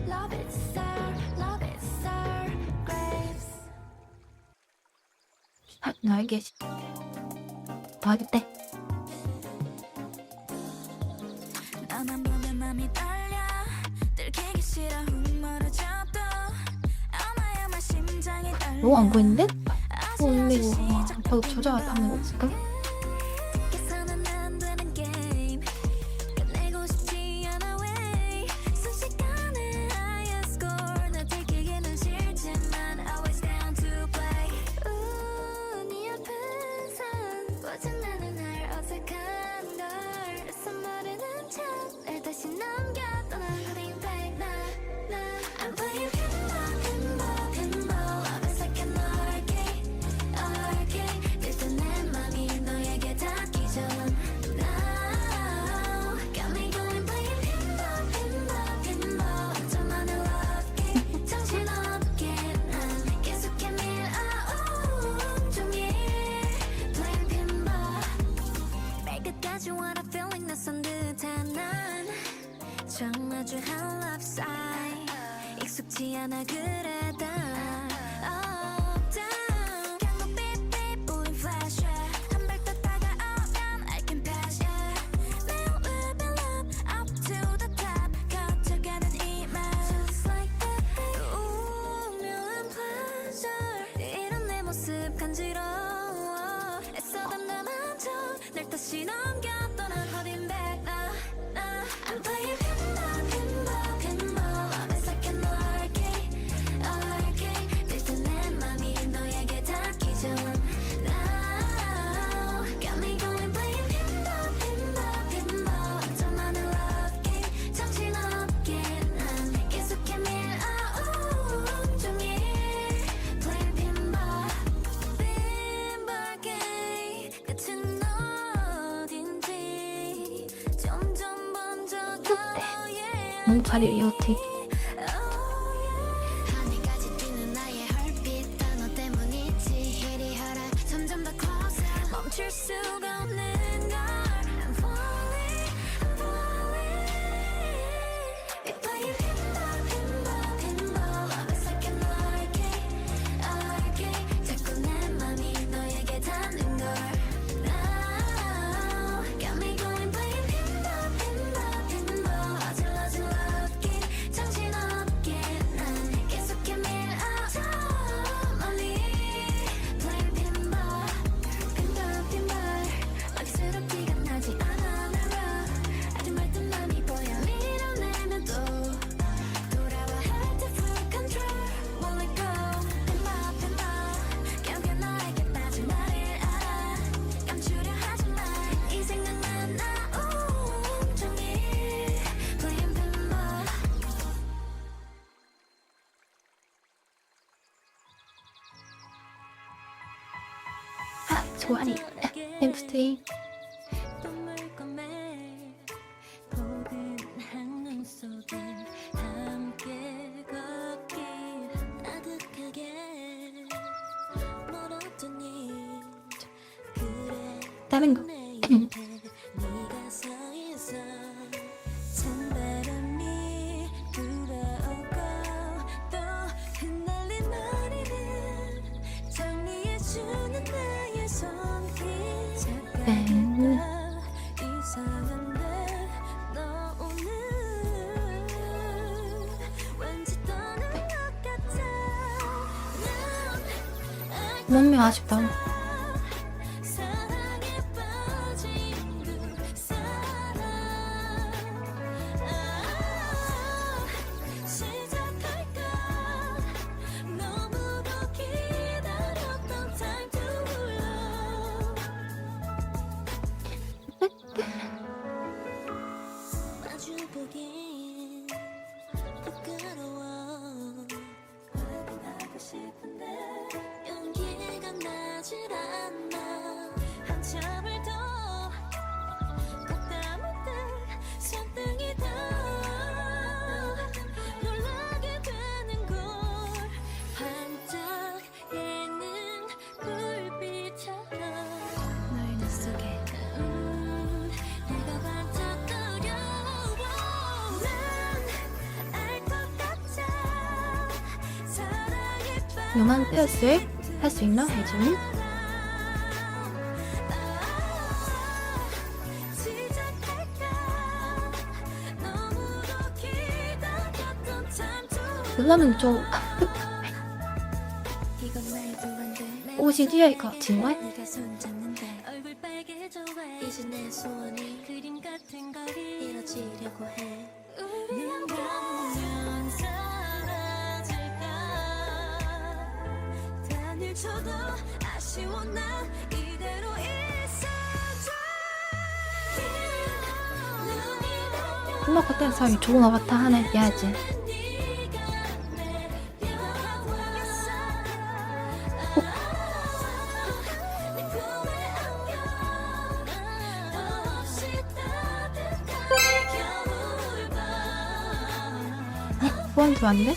Love it sour, love it sour grapes 나에게 하겠대. 너만 보면 맘이 떨려 들키기 싫어 훅 멀어져도 아마야마 심장이 떨려 너무 안 보이는데? 근데 이거 아빠도 조작하는 거 지금? 계산은 안 되는 게임 끝내고 싶지 않아 왜 순식간에 higher score 나 들키기는 싫지만 always down to play 네 앞은 선 꽂은 나는 날 어색한 걸 선물에는 참날 다시 넘겨 떠난 holding back 나 I'm playing pinball pinball pinball always like an arcade arcade 그때 내 맘이 너에게 닿기 전 Now got me going playing pinball pinball pinball 저만의 love game 정신없게 난 계속해 온종일 playing pinball 발끝까지 wanna feeling 낯선 듯한 난 처음 마주한 love sign 익숙지 않아 그래 다 up down 강도 beep beep 울린 flash yeah 한 발 더 다가오면 I can pass yeah Now live and love up to the top 커져가는 이맘 Just like that 우묘한 pleasure 이런 내 모습 간지러워 애써 담담한 척날 다시 넘겨 떠난 holding back 나 I'm playing pinball pinball pinball always like an arcade arcade 그때 내 맘이 너에게 닿기 전 Now got me going playing pinball pinball pinball 저만의 love game 정신없게 난 계속해 온종일 playing pinball pinball game 끝은 어딘지 점점 번져가 몽파리 이어티. 하늘까지 뛰는 나의 heartbeat 다너 때문이지 이리 하라 점점 더 closer 멈출 수가 없는 걸 I'm falling I'm falling We playing pinball pinball pinball always like an arcade arcade 자꾸 내 맘이 너에게 닿는 걸 Now got me going playing pinball pinball pinball 어질러진 love game 정신 소환이 햄스트링. 다른 거. 몸매 아쉽다. 요만 떼었을 할 수 있나? 혜진이? 그거는 좀 OCD의 거 정말? 이제 내 소원이 그림 같은 걸 이뤄지려고 해. 쳐도 아쉬워 나 이대로 있어줘. 엄마 그때 사이 좋은 아바타 하나 해야지. 후원 들어왔네?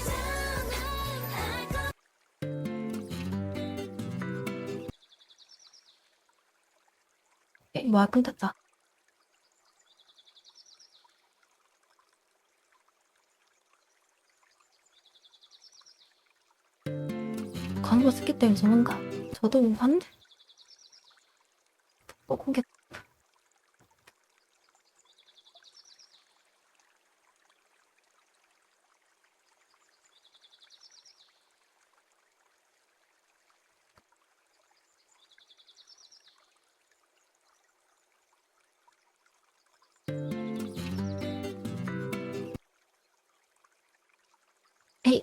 뭐야 끊겼다. 광고 쓰기 때문에 저런가? 저도 봤는데 공개. 에이,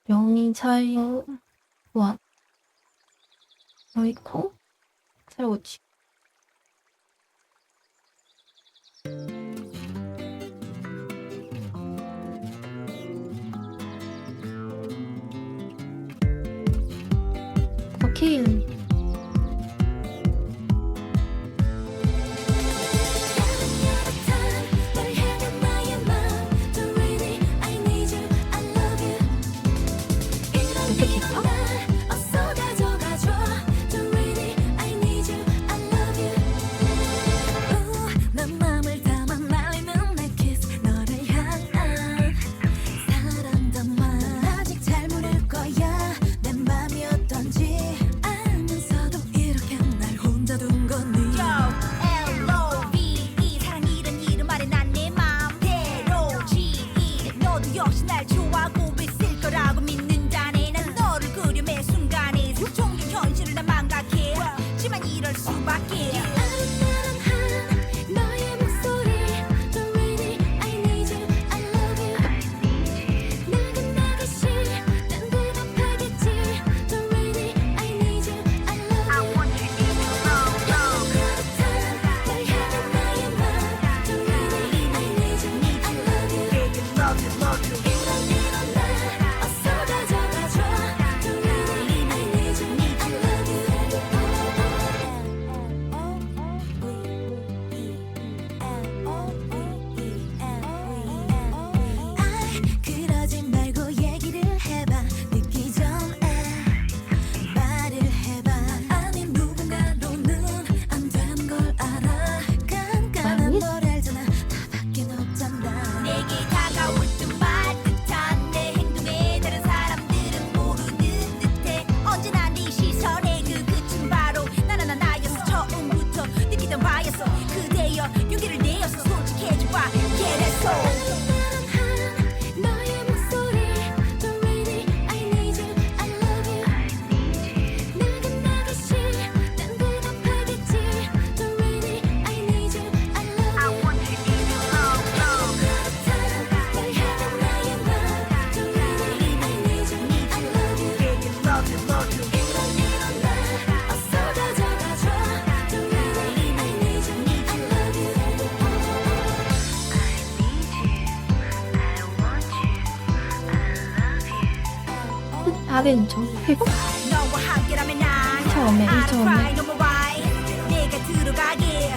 명이 차요 원 여기 코 새로우치 오케이. 아직 잘 모를 거야 내 맘이 어떤지. 4는 좀 너와 함께라면 난 처음에 I don't 처음에 cry no more why 내가 들어가게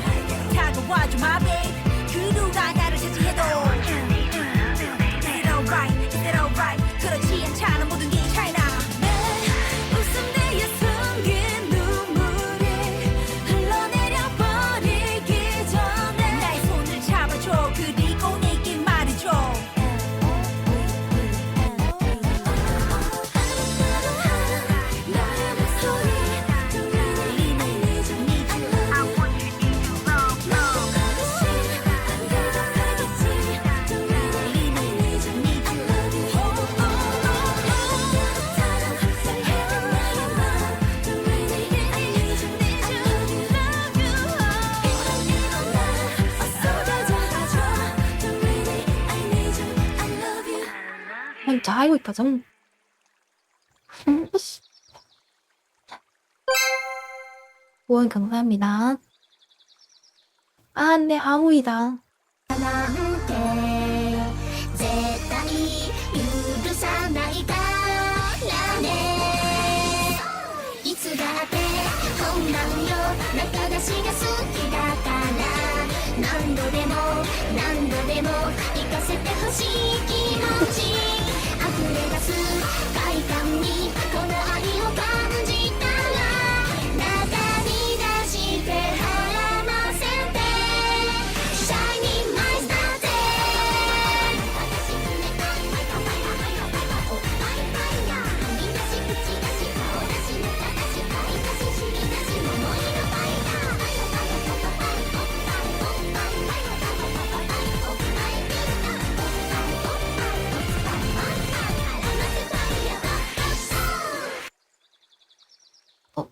다가와줘 my babe 그 누가 나를 차지해도 Is it alright is it alright 그렇지 않잖아 모든 게 차이나 내 웃음 내에 숨긴 눈물이 흘러내려 버리기 전에 나의 손을 잡아줘 그리고 내게 말해줘 진짜 알고 있다 좀. 후원 감사합니다. 아, 네, 아무이다. 絶対許さないからねいつだって本番よ仲出しが好きだから何度でも行かせてほしい気持ち溢れ出す快感にこの愛を感じたら中に出してはませて Shining my star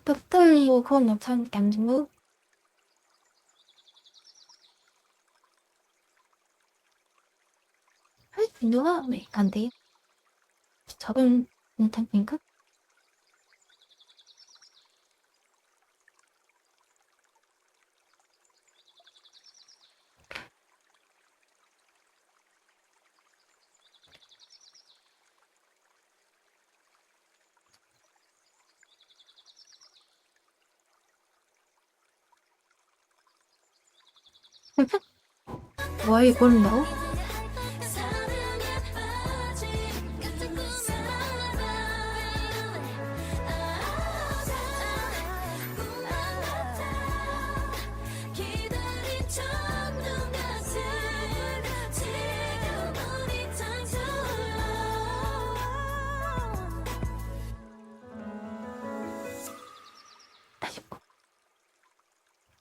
벽돌 이거 그건 엄청 감정무. 누가 왜 간대요? 적은 못한인가? 뭐야 이걸 넣어?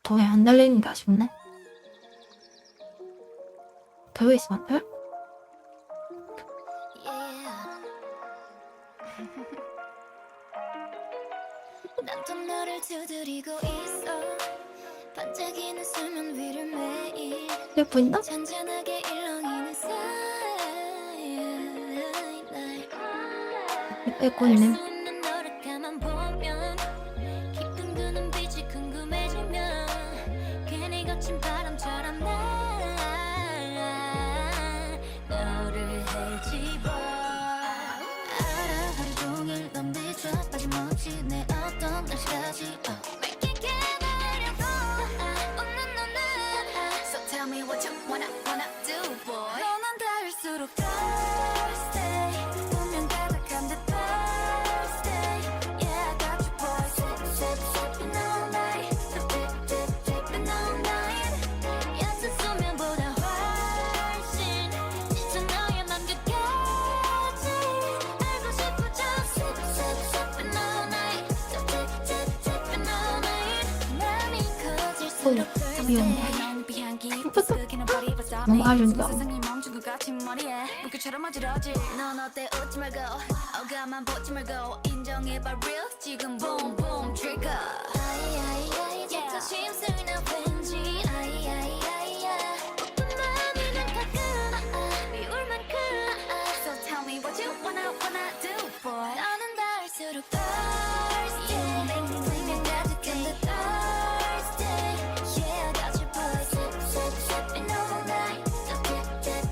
도에 안 달리는가 싶네. 되어 있으면 돼? 난 또 너를 두드리고 있어 반짝이는 수면 위를 매일 그래 보인다? 잔잔하게 일렁이는 빼고 있네. 있는 너를 가만 보면 깊은 그 눈빛이 궁금해지면 괜히 거친 바람처럼 나 너를 헤집어 알아 하루 종일 넌 비춰 빠짐없이 내 어떤 날씨까지 Make it get better 웃는 너는 So tell me what you wanna do boy 너는 닿을수록 thirsty 분명 가득한 듯 thirsty Yeah I got you boy Sip sipping all night Sipping all night 얕은 수면보다 훨씬 짙은 너의 맘 끝까지 알고 싶어 just sipping all night Sipping all night 맘이 커질수록 귀여운데? 너무 아름다워. 넌 어때 웃지 말고 어가만 보지 말고 인정해봐 real 지금 boom boom trigger 진짜 심술나 왠지 오픈 맘이 난 가끔 미울 만큼 So tell me what you wanna do boy 너는 닿을수록 thirsty 분명 가득한 듯 thirsty Yeah I got you boy sipping all night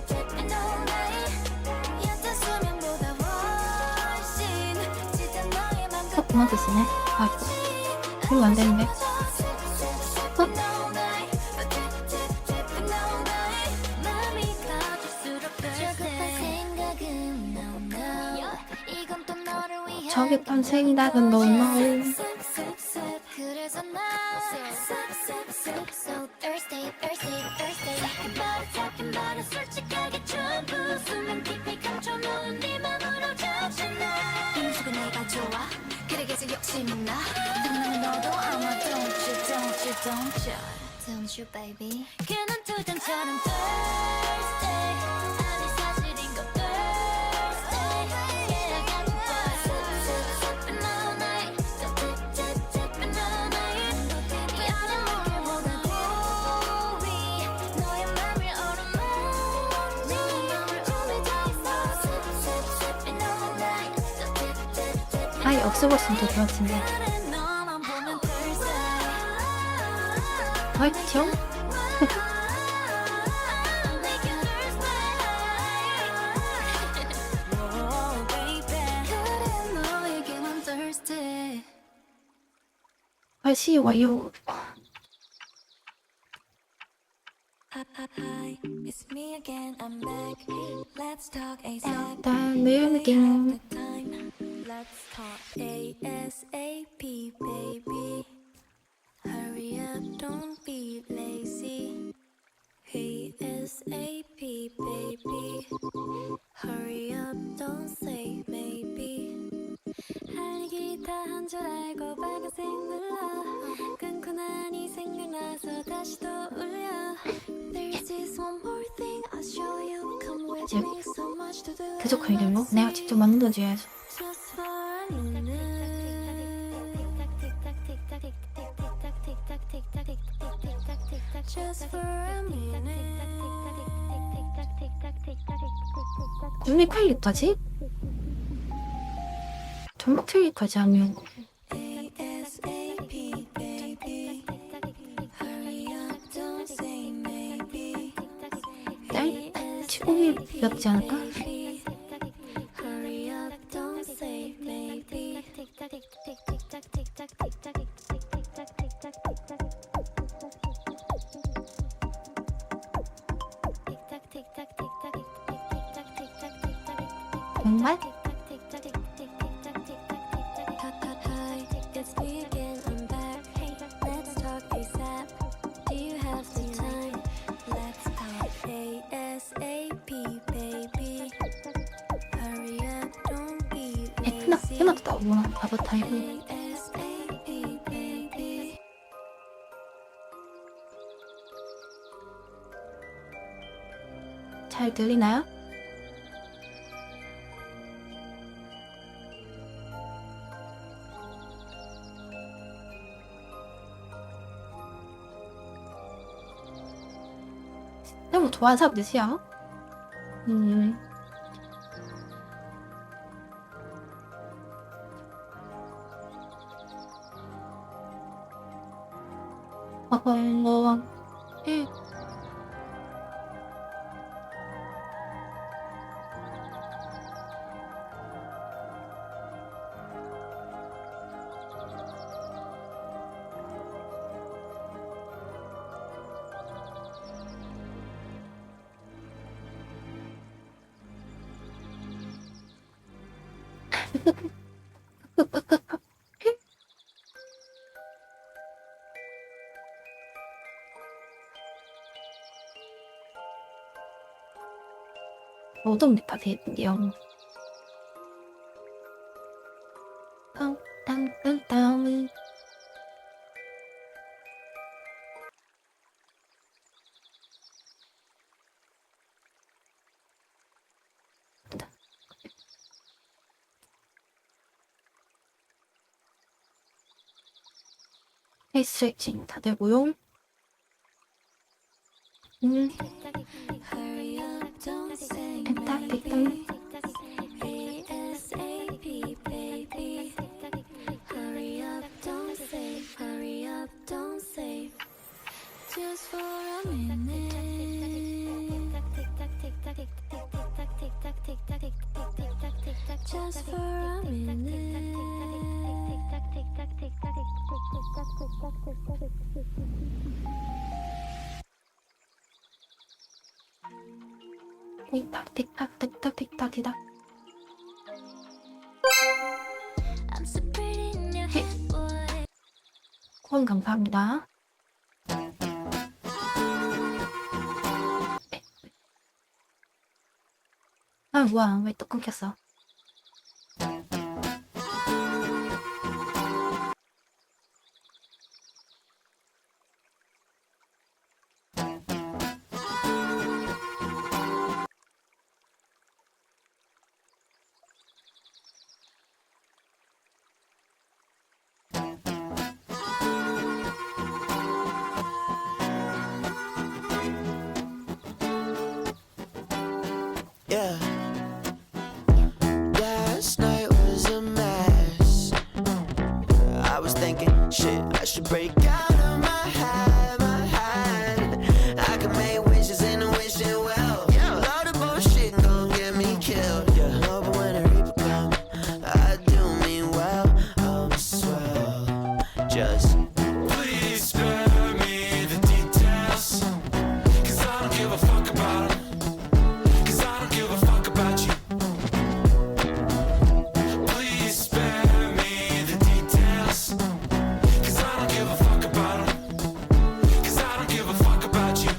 Sipping all night 얕은 수면보다 훨씬 짙은 이모지 쓰네. 아, 이거 안 되는데. 저게 탄생이다는 넌 그래서 나 so thirsty talking about it 솔직하게 전부 수면 깊이 감춰놓은 네 맘으로 잡잖아 인식은 내가 좋아 그래 계속 욕심이 나 뜬금은 너도 아마 don't you baby 그는 투정처럼 thirsty 아니 사실인 거 thirsty yeah I got the buzz sipping all night sipping all night 이 아는 물보다 고위 너의 맘을 얼어먹는 네 맘을 오래져 있어 sipping all night 아이 억수버스는 더 좋았는데. 너만 보면 thirsty 화이팅. 다시 와요. Hi, it's me again. I'm back. Let's talk ASAP. 일단 Really have 느낌. the time. Let's talk ASAP, baby. Hurry up, don't be lazy. ASAP, baby. Hurry up, don't say maybe. 할 얘기 다 한 줄 알고 빨간색 눌러 끊고 나니 생각나서 다시 또 울려. There's this one more thing I'll show you. Come with 이제 me, so much to do. 계속 걸리고 내가 직접 만들어줘야지. Just for a minute. Just for a minute. 눈이 팔릴까지? 전부 틀릴까지 하면 ASAP, baby. Hurry up, don't say maybe. 딸? 치공이 렵지 않을까? Hurry up, don't say maybe. 정말? Hi, it's me again. I'm back. Hey, let's talk ASAP. Do you have the time? Let's talk ASAP, baby. Hurry up, don't be lazy. 해나도 나오구나. 아바타이브. ASAP, baby. 잘 들리나요? 뭐 좋아하는 사람 몇이야? 뭐 어둠 리파티요. 땅땅땅땅. 스트레칭 다들 모용. Hurry up, don't say 펜타펜타. ASAP, baby. Hurry up, don't say. Hurry up, don't say. Just for a minute. Just for a minute. 틱탁 틱탁 틱탁 틱탁 틱탁. I'm so pretty in your head, boy. 후원 감사합니다. 아 뭐야 왜 또 끊겼어? Yeah. Last night was a mess. I was thinking, shit, I should break out of my head, I can make wishes in a wishing well. A lot of bullshit gon' get me killed. Yeah. No, but when the reaper come, I do mean well. I'm swell. Just please spare me the details, 'cause I don't give a fuck about 'em. I don't give a fuck about you. Please spare me the details, 'cause I don't give a fuck about 'em. 'Cause I don't give a fuck about you.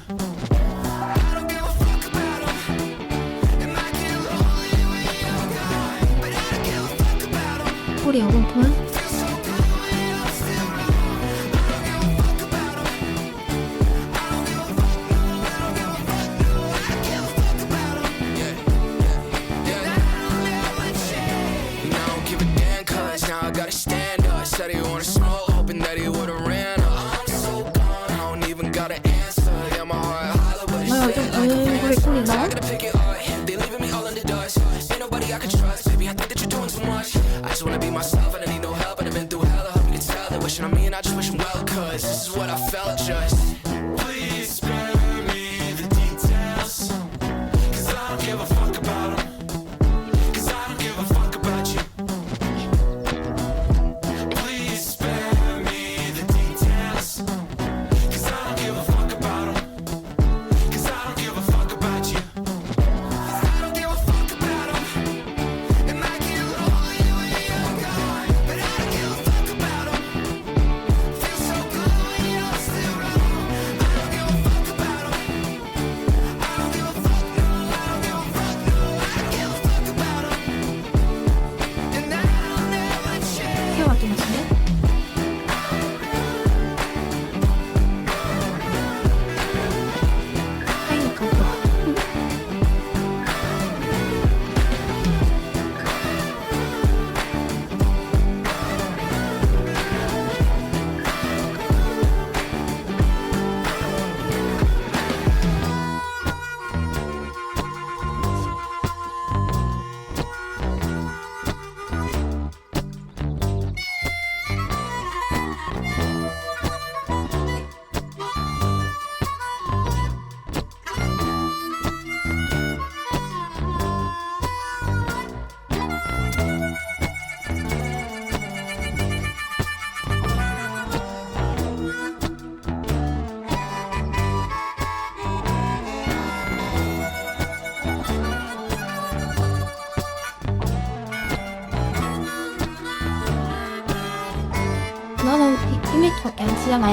I don't give a fuck about 'em. It might get lonely when you're gone, but I don't give a fuck about 'em. 우리 여러분 Feel so good when you're still around. I don't give a fuck about 'em. I don't give a fuck, no, I don't give a fuck, no, I don't give a fuck about 'em. Now I don't give a damn cause now I gotta stand up. Said he wanna smoke, hoping that he would've ran up. I'm so gone, I don't even gotta answer. Yeah, my heart holler, but it's 뭐야 lit 좀 like a 얼굴이 fence. 꿀리나? I gotta pick it up, they leaving me all in the dust. Ain't nobody I can trust, baby, I think that you're doing too much. I just wanna be myself, I don't need no help, and I've been through hell, I hope you can tell it. Wishing on me and I just wish him well, cause this is what I felt just. Please spare me the details, 'cause I don't give a fuck about 'em. 'Cause I don't give a fuck about you. Please spare me the details, 'cause I don't give a fuck about 'em. 'Cause I don't give a fuck about you. 'Cause I don't give a fuck about 'em. It might get lonely when you're gone, but I don't give a fuck about 'em. Feel so good when you're still around. I don't give a fuck about 'em. I don't give a fuck, no, I don't give a fuck, no, I don't give a fuck about 'em. And I'll never change. 케어 좀 하시네. 타이밍 감사. 너는 1m밖에 안 치잖아.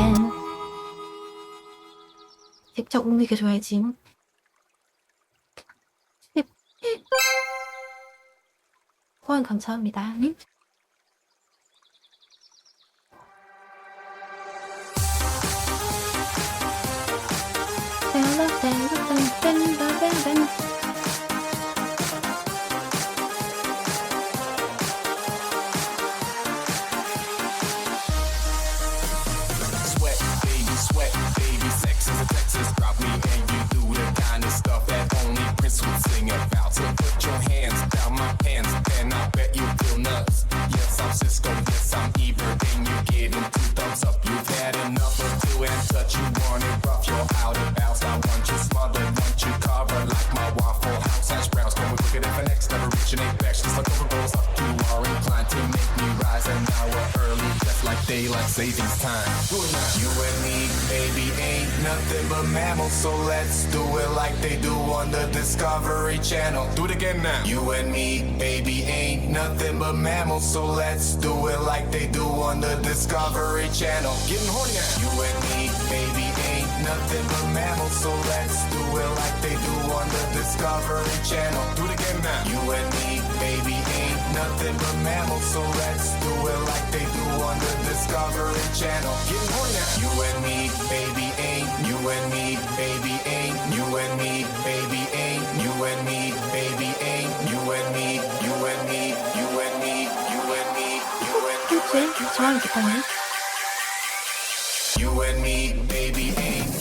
직접 움직여줘야지. 후원 감사합니다. Sweat, baby, sex is a Texas drop me, and you do the kind of stuff that only Prince would sing about. So put your hands down my pants, and I bet you feel nuts. Yes, I'm Cisco, yes, I'm Eber, then you get into thumbs up. You've had enough of do and touch, you want it rough, you're out of bounds. I want you smothered, want you covered like my Waffle House hash browns. Can we look at it for next, never reaching 8 back, just like over goes up. You are inclined to make me rise an hour early, just like they pay like savings time. Do it now. You and me, baby, ain't nothing but mammals, so let's do it like they do on the Discovery Channel. Do it again now. You and me, baby, ain't nothing but mammals, so let's do it like they do on the Discovery Channel. Getting horny now. You and me, baby, ain't nothing but mammals, so let's do it like they do on the Discovery Channel. Do it again now. You and me, baby, ain't nothing but mammals, so let's do it like they do on the Discovery Channel. Getting horny now. You and me, baby, ain't. You and me, baby, ain't. You and me, baby, ain't. You and me, baby, ain't. You and me, you and me, you and me, you and me, you and me. 그치? 좋아하겠다네. You and me, baby, ain't.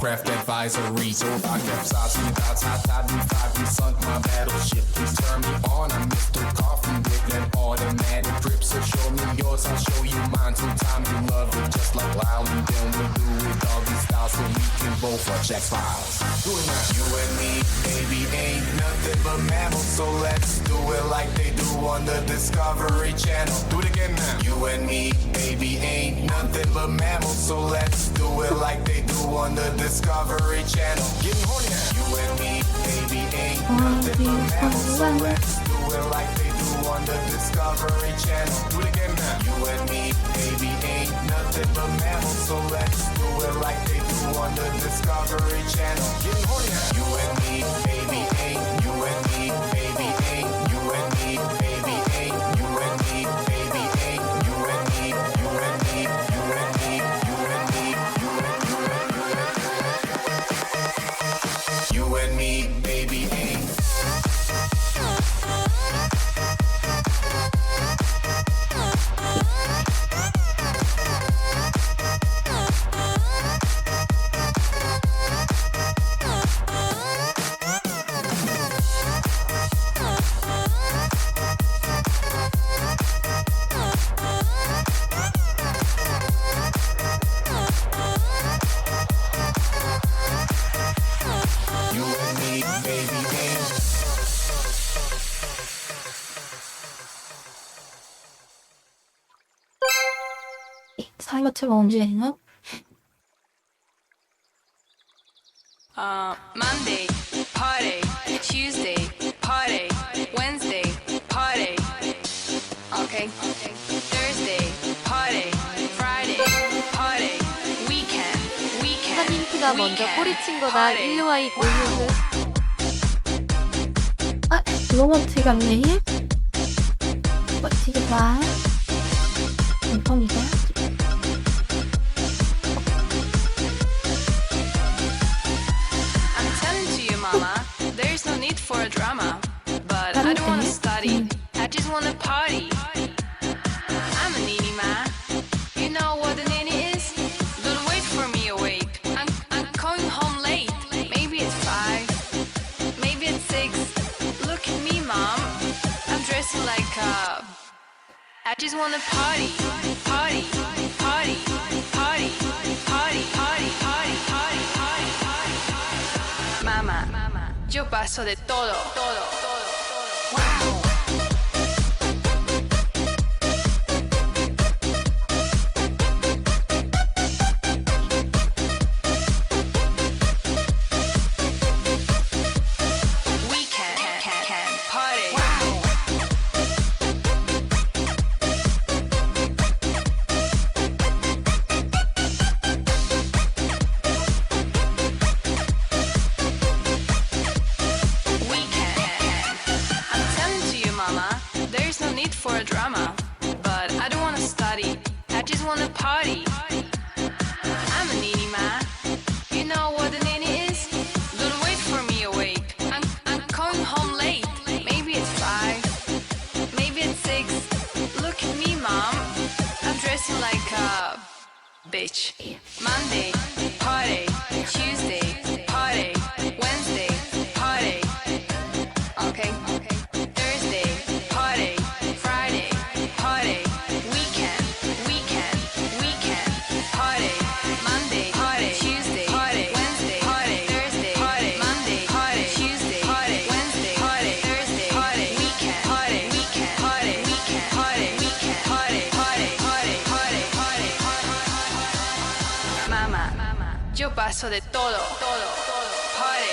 Craft advisory, so I capsize me about high tide, we sunk my battleship. Please turn me on, I'm Mr. Coffee with that automatic drip. So show me yours, I'll show you mine. Sometimes you love it just like loud, and then we'll do it all these styles so we can both watch X-Files. Do it now. You and me, baby, ain't nothing but mammals, so let's do it like they do on the Discovery Channel. Do it again now. You and me, baby, ain't nothing but mammals, so let's do it like they do on the Discovery Channel. Getting horny now. You and me, baby, ain't nothing but mammals, so let's do it like they do on the Discovery Channel. Do it again now. You and me, baby, ain't nothing but mammals, so let's do it like they do on the Discovery Channel. Getting horny now. You and me, baby, ain't. You and me, baby, ain't. You and me, baby, ain't. You and me, baby, ain't. You and me, you and me, you and me, you and me, you and me. You and me, baby, ain't. You and me, baby, ain't. 사이버트가 언제예요? Monday, party. Tuesday, party. Wednesday, party. Okay. Thursday, party. Friday, party. Weekend. 하민트가 먼저 꼬리친 거다. 일루와이 골무드. 아, 로버트 같네. 멋지게 봐. 인턴이가? I'm telling to you, mama, there's no need for a drama. But I don't wanna study, I just wanna party. I'm a needy man. You know what a needy is? Don't wait for me awake. I'm going home late. Maybe it's 5, maybe it's 6. Look at me, mom. I'm dressing like a. I just wanna party, party, party, party, party, party, party, party, party, party. Mamá, yo paso de todo, todo, todo. Wow. We can party. We can bitch. Monday, party. Tuesday, party. Wednesday, party. Okay. Thursday, party. Friday, party. Weekend, party. Monday, party. Tuesday, party. Wednesday, party. Thursday, party. Monday, party. Tuesday, party. Wednesday, party. Thursday, party. Weekend, party. Weekend, party. Weekend, party. Mamá, yo paso de todo. Party.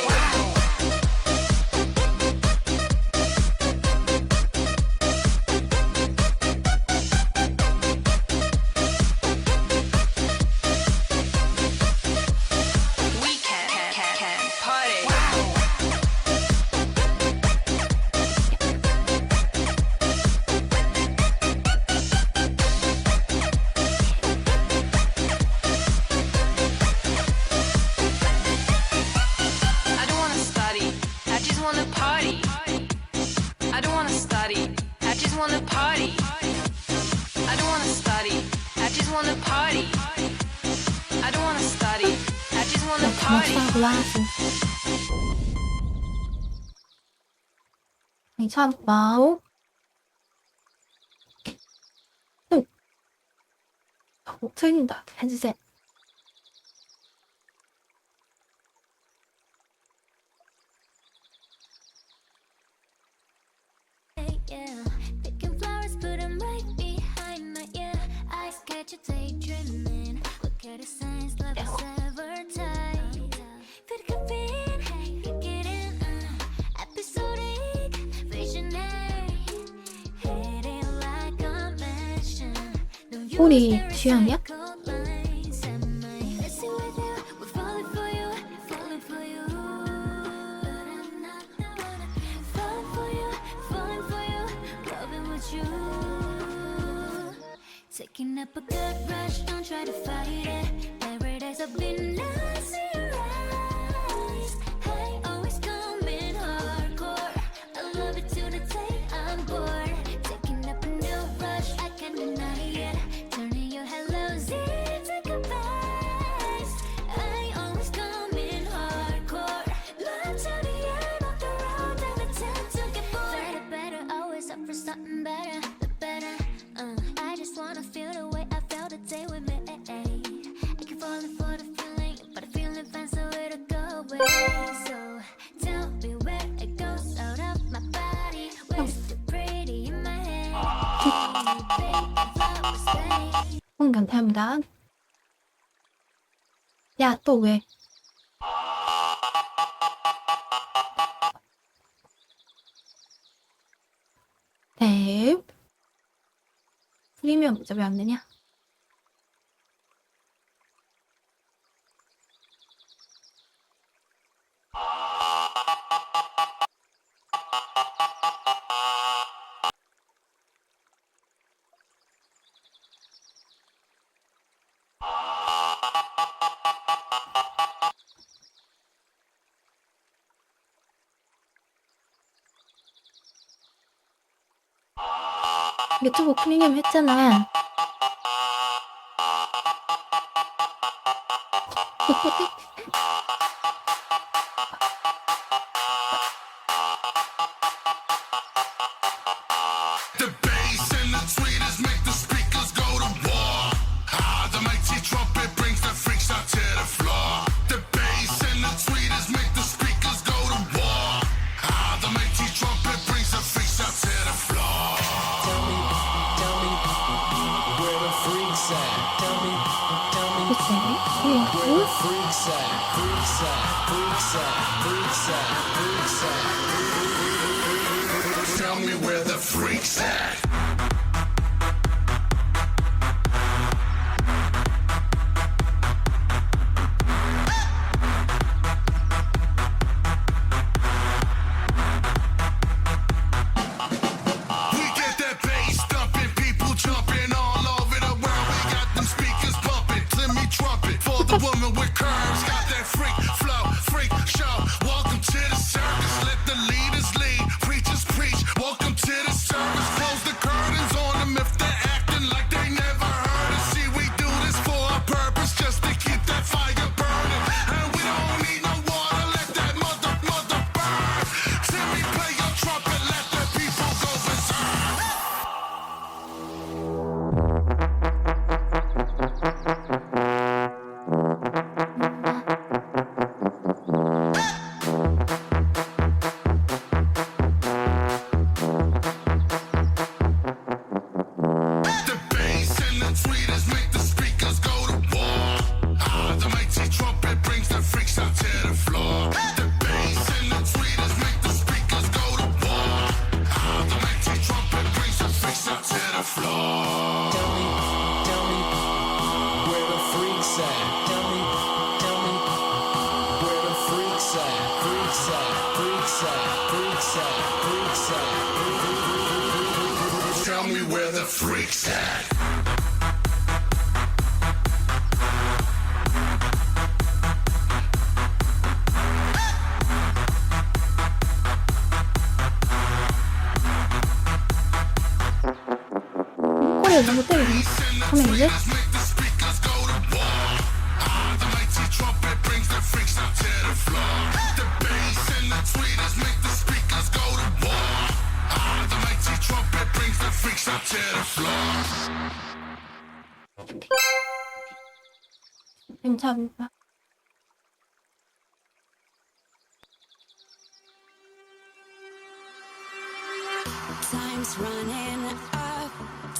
Mình cho một báo. 못 틀린다. 해주세요. Yeah, picking flowers, put 'em right behind my ear. Eyes catch you daydreaming. Look at the signs, love is ever tight. Could be get in, episodic, visionary. Hit it like a mission. No, you 우리 취향이야? Taking up a good rush, don't try to fight it. Paradise I've been lost in your eyes. I always come in hardcore. I love it to the day I'm bored. Taking up a new rush, I can't deny it. Turning your hellos into goodbyes. I always come in hardcore. Love to the end of the road, and I tend to get bored. Better, always up for something better. I just wanna feel the way I felt the day with me. I keep falling for the feeling, but the feeling finds a way to go away. So tell me where it goes out of my body. Where's the pretty in my head? 감사합니다. 야, 또 왜? 네. 프리미엄 모자 왜 안 되냐? 유튜브 프리미엄 했잖아. The bass and the tweeters make the speakers go to war. Ah, the mighty trumpet brings the freaks out to the floor. The bass and the tweeters make the speakers go to war. Ah, the mighty trumpet brings the freaks out to the floor. Tell me where the freaks at. Tell me where the freaks at. Freaks at. Tell me where the freaks at. We get that bass thumping, people jumping all over the world. We got them speakers bumping, Timmy trumpet for the woman with curves. Got that freak flow, freak show. Welcome to the circus, let the leaders lead, preachers preach. Welcome to the service, close the curtain. Tell me where the freaks at. 꼬리를 너무 때리네. 그러면 이제 괜찮아. Time's running up,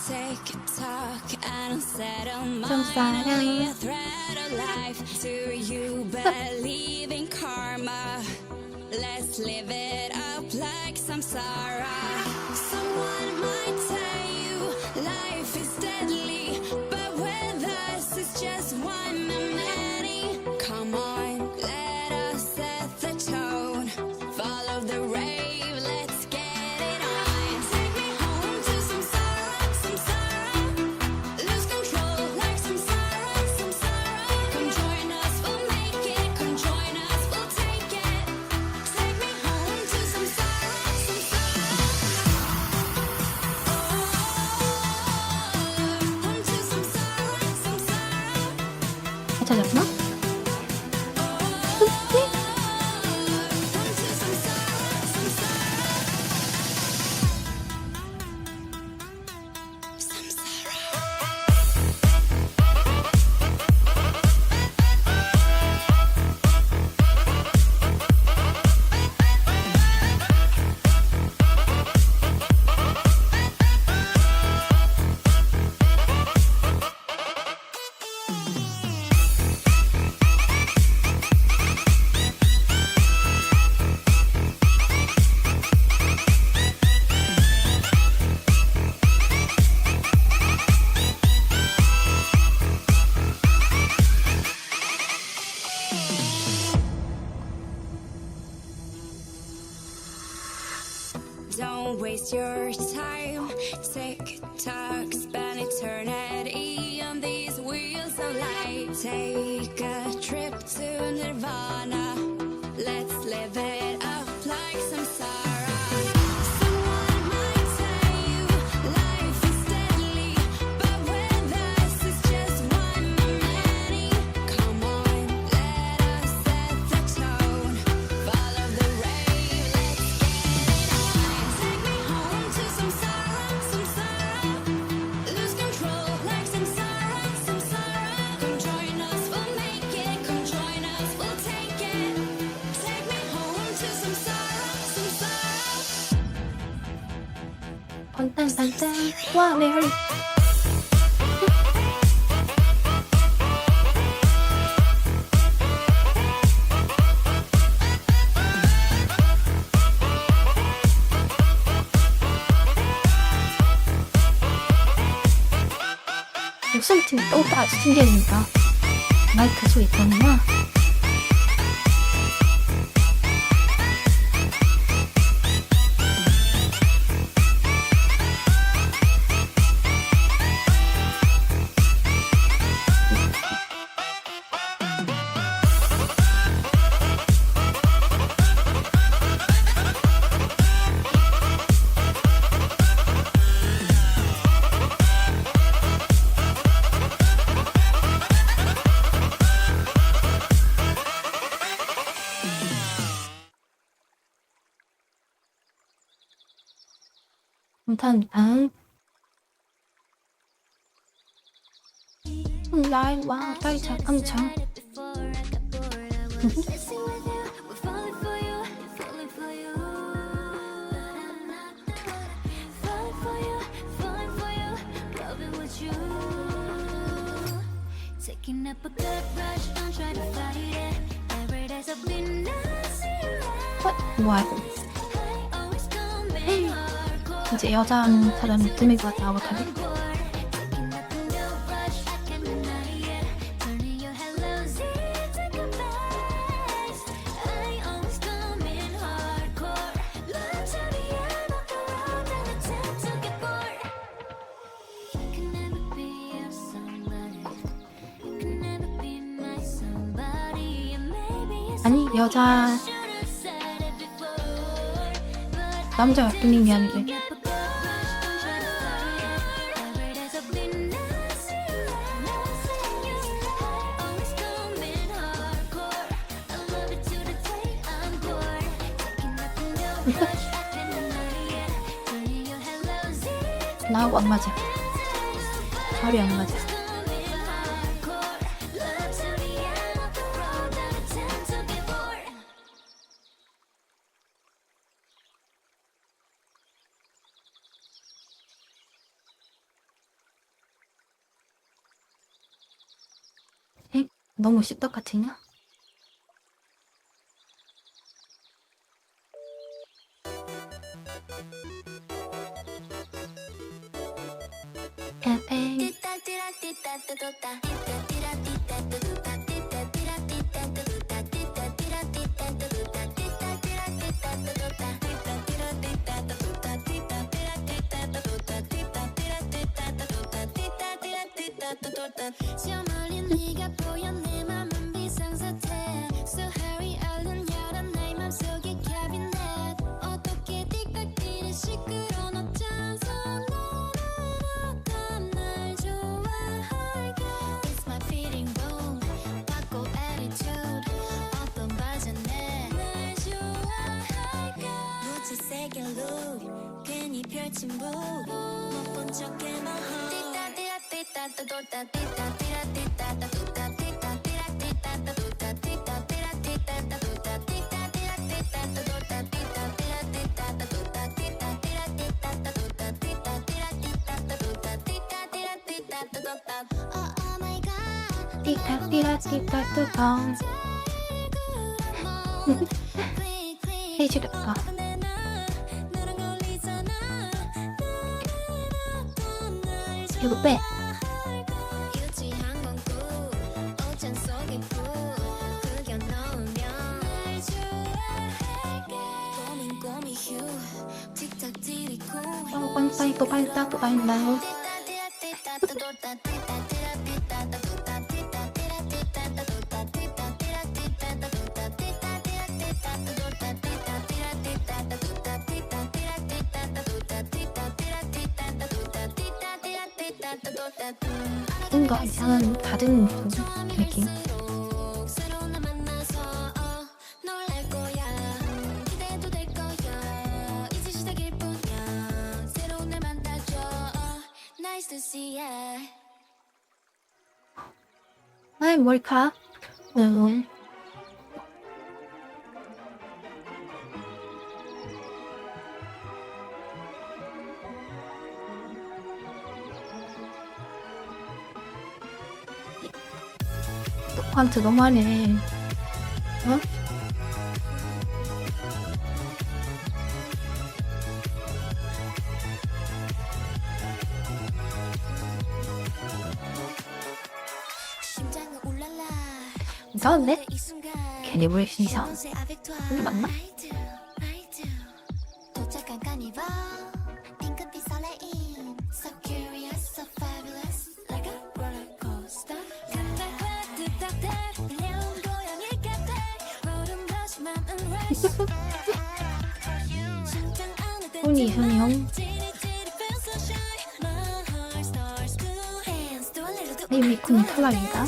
take a talk and unsettle 좀 mind. Only 사랑. a thread of life. Do you believe in karma? Let's live it up like samsara. Someone might tell you life is deadly, but with us it's just one of many. Come on, let us set the tone. Follow the rave, let's get it on. Take me home to samsara, samsara. Lose control like samsara, samsara. Come join us, we'll make it. Come join us, we'll take it. Take me home to samsara, samsara. Home to samsara, samsara. 찾았나? Home to samsara, samsara. Samsara. Don't waste your time. Tick tock, spend eternity on these wheels of life. Take a trip to Nirvana. Let's live it up like samsara. Someone might tell you life is deadly, but with us it's just one of many. Come on, let us set the tone. Follow the rave, let's get it on. Take me home to samsara, samsara. Lose control like samsara, samsara. Come join us, we'll make it. Come join us, we'll take it. Take me home to samsara, samsara. 딴딴딴딴. 와, 메리. 목소리팀이 또 신기해진다. 마이크 소리 있거든요. 감사합니다. 라인 와 빨리 잠깐 참. Taking up a good rush, don't try to fight it. Every day's a been 뭐야 이거. 이제 여자 사람이 드미가 나오거든. 아니 여자 남자가 끊는 게 아니래. 나하고 안 맞아. 결이 안 맞아. 에? 너무 씹덕 같으냐? 에이. 저 멀리 네가 보여 내 맘은 비상사태 So hurry 얼른 열어 내 맘속의 캐비넷 어떻게 틱탁 시끄러운 어쩌서 너는 날 좋아할까 It's my feeling wrong 바꿔 attitude 어떤 버전에 날 좋아할까 무지색의 look 괜히 펼친 book 못 본 척해만 띠깍띠락띠깍 뚜껑. 해주렸다. 이거 빼. 빵빵 또 빨리 또 빨리 나요. 뭔가 이상한 다른 느낌. 아이 머리카. 응. 너한테 너무하네. 어? 이상한데? 괜히 브레이션 이상. 이게 맞나? 손이 형. 이 미콘이 탈락인가?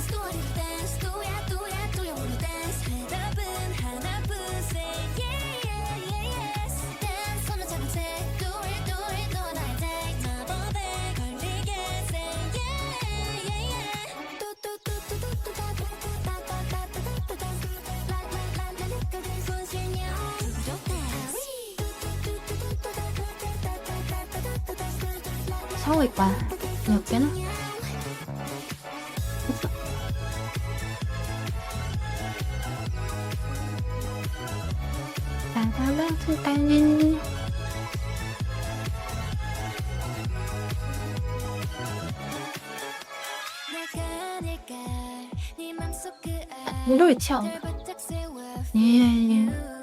상호이과 몇 개나? 따다랑 손딸린 노래 쳐. 예.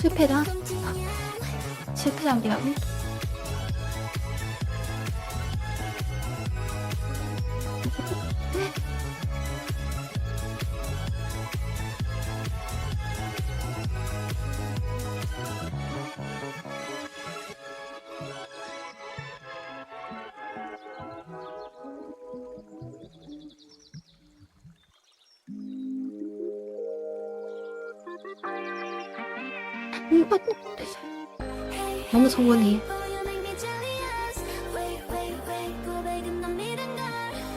실패다. 실패장기라고? 너무 성원해. Oh, you make me jealous. Wait, wait, wait. 고백은 넌 믿은 걸.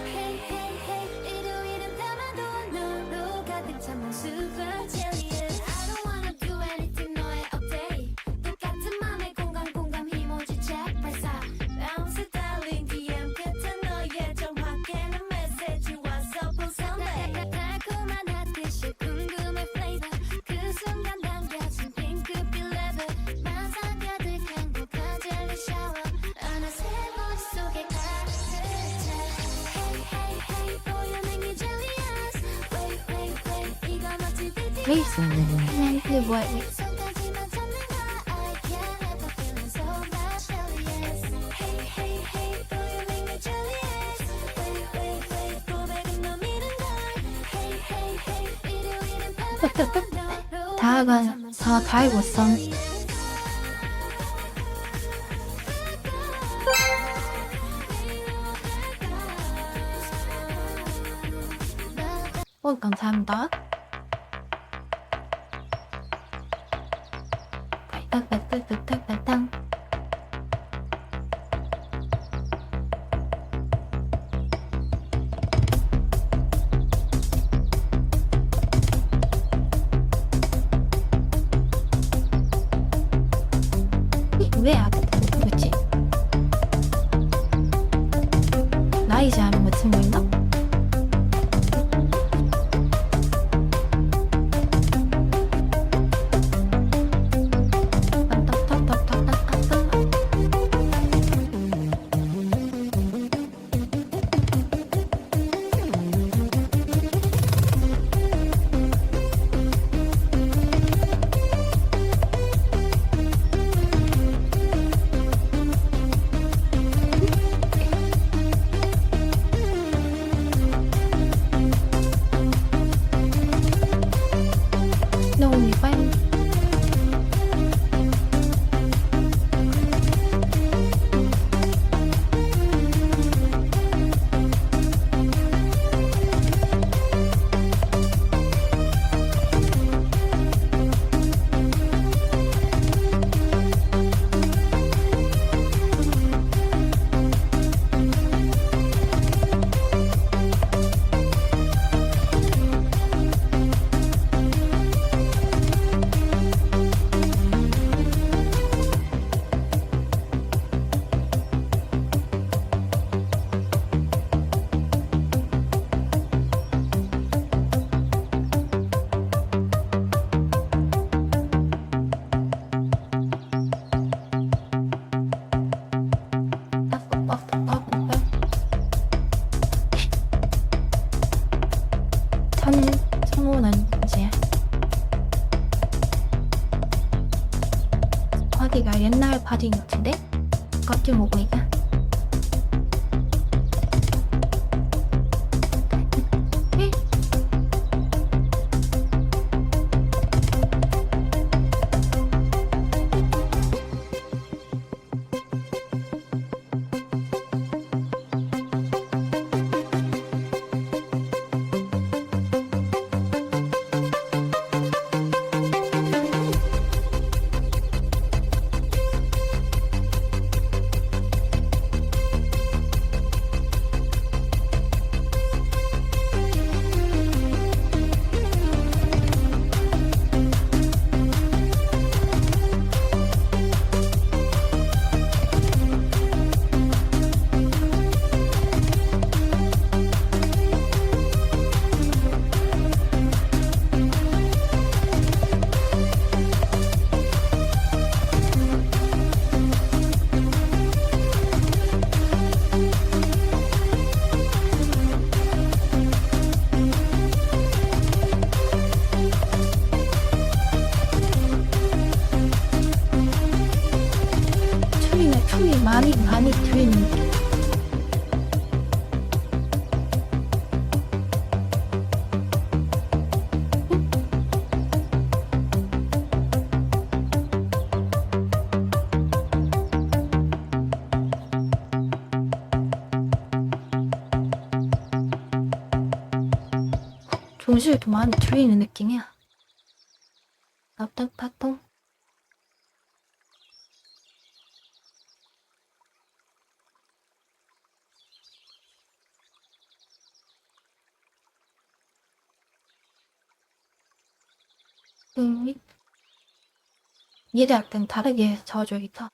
Hey, hey, hey. 일요일은 담아도 너로 가득 찬 super jealous. I don't wanna do anything 너의 update. 똑같은 맘에 공감 이모지 check 발사. Bounce darling DM 끝에 너의 정확한 메시지 와서 보상해. 달콤한 핫빛이 궁금해 flavor. 그 순간 당겨진 핑크빛 level. 만상 가득 행복한 젤리 샤워. 어느새 머릿속에 가득 차. Hey, hey, hey. Oh, you make me jealous. Wait, wait, wait. 이거 멋진 띠띠. 왜 있어? 근데 뭐야? 손까지만 잡는 걸 I can't help but feeling so much jealous. Hey, hey, hey. Oh, you make me jealous. Wait, wait, wait. 고백은 너 믿은 걸. Hey, hey, hey. 일요일은 밤에 다 입었어. 감사합니다. 발탕. 왜 그치? 나이지 않은 거 친구인가? 너무 빨리. 청호는 이제 바디가 옛날 바디 같은데? 깜짝 먹으니까 동시에 이렇게 많이 들리는 느낌이야. 납작파통. 예대할 땐 다르게 저어줘야겠다.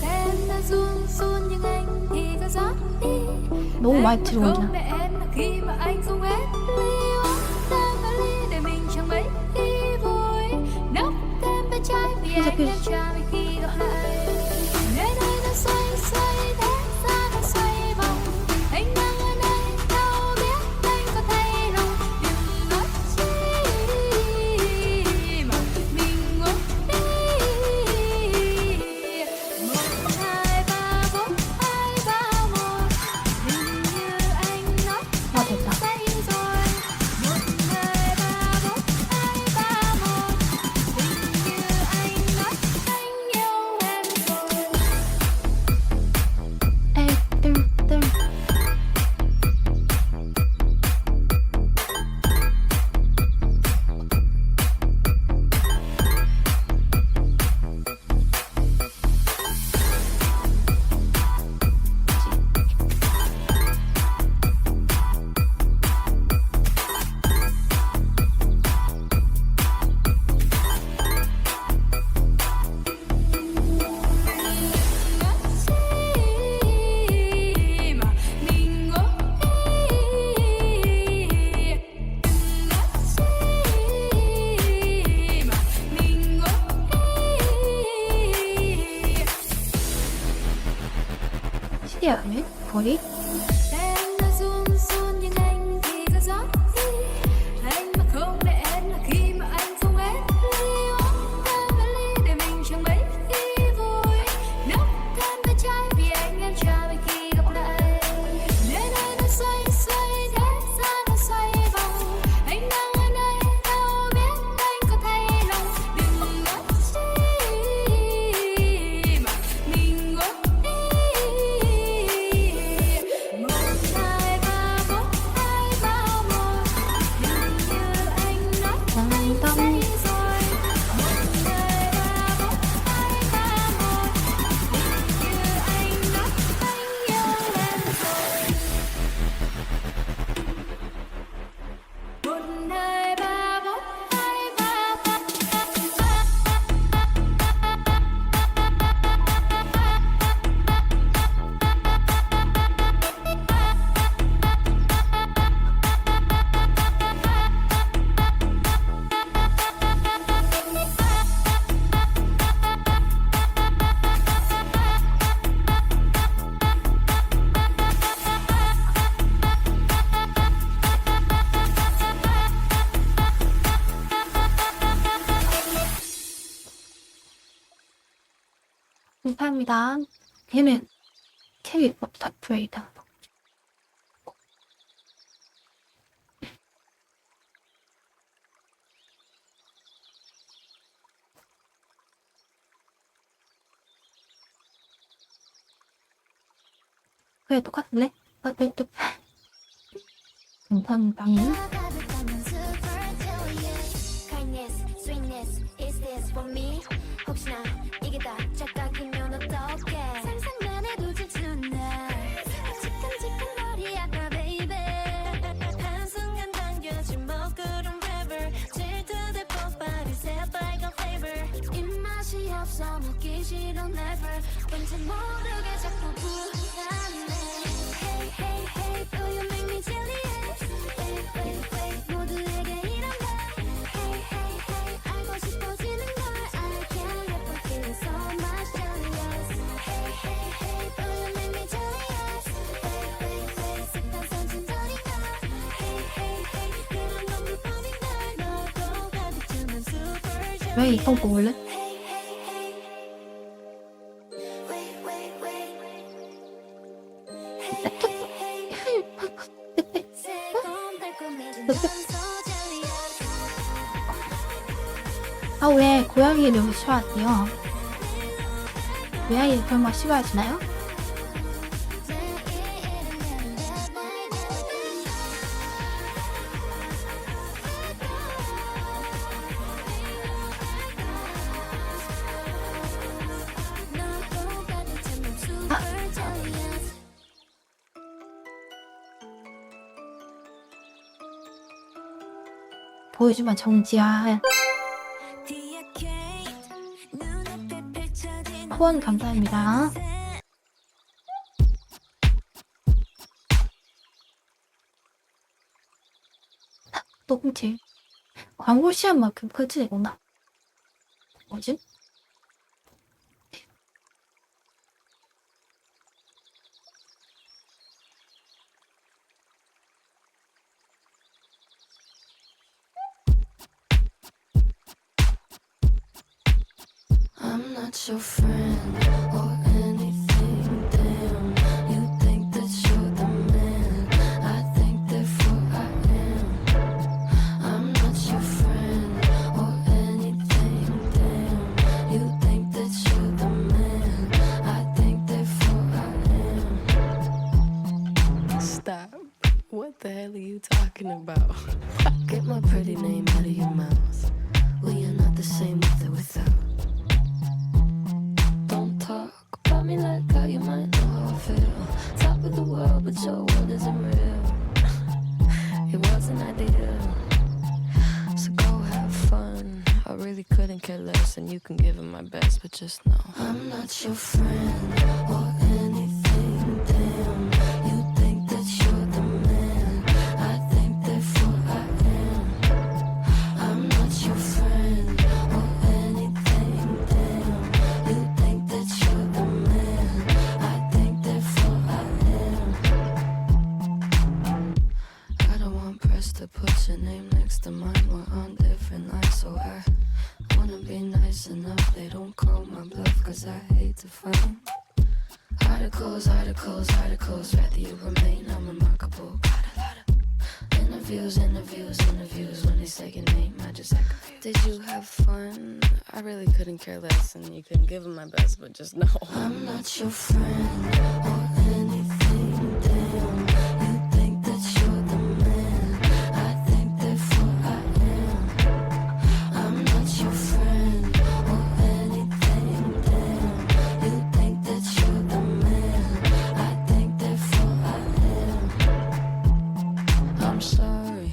Em đã run run nhưng anh thì ra gió đi. 너무 많이 Em 들어오냐. không để em là khi mà anh không hết ly uống tan cả ly để mình chẳng mấy khi vui. Nốc thêm bên trái vì anh em cha mình khi gặp lại. Nơi đây nó xoay xoay thế gian nó xoay vòng. Anh đang ở nơi đâu biết anh có thay lòng. Đừng nói chi mà mình ngốc đi. 1, 2, 3, 4, 2, 3, 1. Hình như anh nói 아, 됐다. say rồi. 1, 2, 3, 4, 2, 3, 1. Hình như anh nói anh yêu em rồi. 에이, 뜰. Nói mà mình ngốc đi. Nói mà mình ngốc đi. 시리아네? 거리? Em đã run run nhưng anh thì ra gió đi. Anh mà không để em là khi mà anh không hết ly uống tan cả ly để mình chẳng mấy khi vui. Nốc thêm bên trái vì anh em cha mình khi gặp lại. Nơi đây nó xoay xoay thế gian nó xoay vòng. Anh đang ở nơi đâu biết anh có thay lòng. Đừng nói chi mà mình ngốc đi. 1, 2, 3, 4, 2, 3, 1. Hình như anh nói anh say rồi. 1, 2, 3, 4, 2, 3, 1. Hình như anh nói anh yêu em rồi. 1, 2, 3, 4, 2, 3, 1. 감사합니다. 걔는 캐릭터 다프레이다. 그래, 똑같네. 똑 감사합니다. 가득하면 super delicious. Kindness, sweetness, is this for me? 혹시나 이게 다 착각이면 어떡해? 상상만 해도 지치는 날 칙한 머리 아파 baby. 한순간 당겨진 먹구름 river. 질투될 뽀빠리 새빨간 flavor. 입맛이 없어 먹기 싫어 never. 왠지 모르게 자꾸 불안해. Hey hey hey, do you make me jealous? Wait wait wait, 모두에게 이런 말. Hey hey hey, 알고 싶어지는 걸. I can't help but feeling so much jealous. Hey hey hey, do you make me jealous? Wait wait wait, 습관 선진전인가? Hey hey hey, 그런 건 불법인걸. 너도 가득 주면 super jealous. 왜 이건 볼래? Hey hey hey, wait wait wait. Hey hey hey. 아, 왜 고양이를 싫어하세요? 고양이 설마 싫어하시나요? 보여주면 정지야. 후원 감사합니다. 녹음질 광고 시간만큼 크지구나. 뭐지? I'm not your friend or anything. Damn, you think that you're the man. I think therefore I am. I'm not your friend or anything. Damn, you think that you're the man. I think therefore I am. Stop. What the hell are you talking about? Get my pretty name out of your mouth. We are not the same with or without. Talk about me like how you might know how I feel. Top of the world, but your world isn't real. It wasn't ideal. So go have fun. I really couldn't care less, and you can give it my best, but just know I'm not your friend or anything. Damn, you think that you're the man. I think therefore I am. I'm not your friend or anything. Damn, you think that you're the man. I think therefore I am. I don't want press to put your name next to mine. We're on different lines, so I wanna be nice enough. They don't call my bluff, cause I hate to find articles, articles, articles. Rather you remain unremarkable. Got a lot of interviews, interviews, interviews. When they say your name, I just act confused. Did you have fun? I really couldn't care less, and you can give them my best, but just know I'm not your friend or anything. Damn, you think that you're the man. I think therefore I am. I'm not your friend or anything. Damn, you think that you're the man. I think therefore I am. I'm sorry.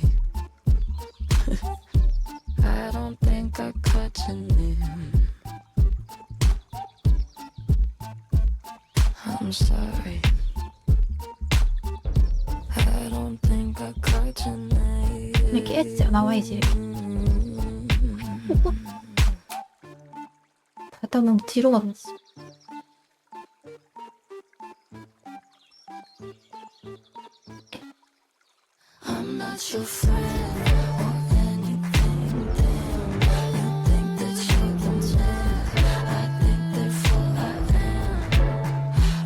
I don't think I caught your name. I'm sorry. I don't think I caught your name. 이렇게 했죠. 나와야지. 갔다 너무 뒤로 가버렸어. I'm not your friend or anything. Damn, you think that you're the man. I think therefore I am.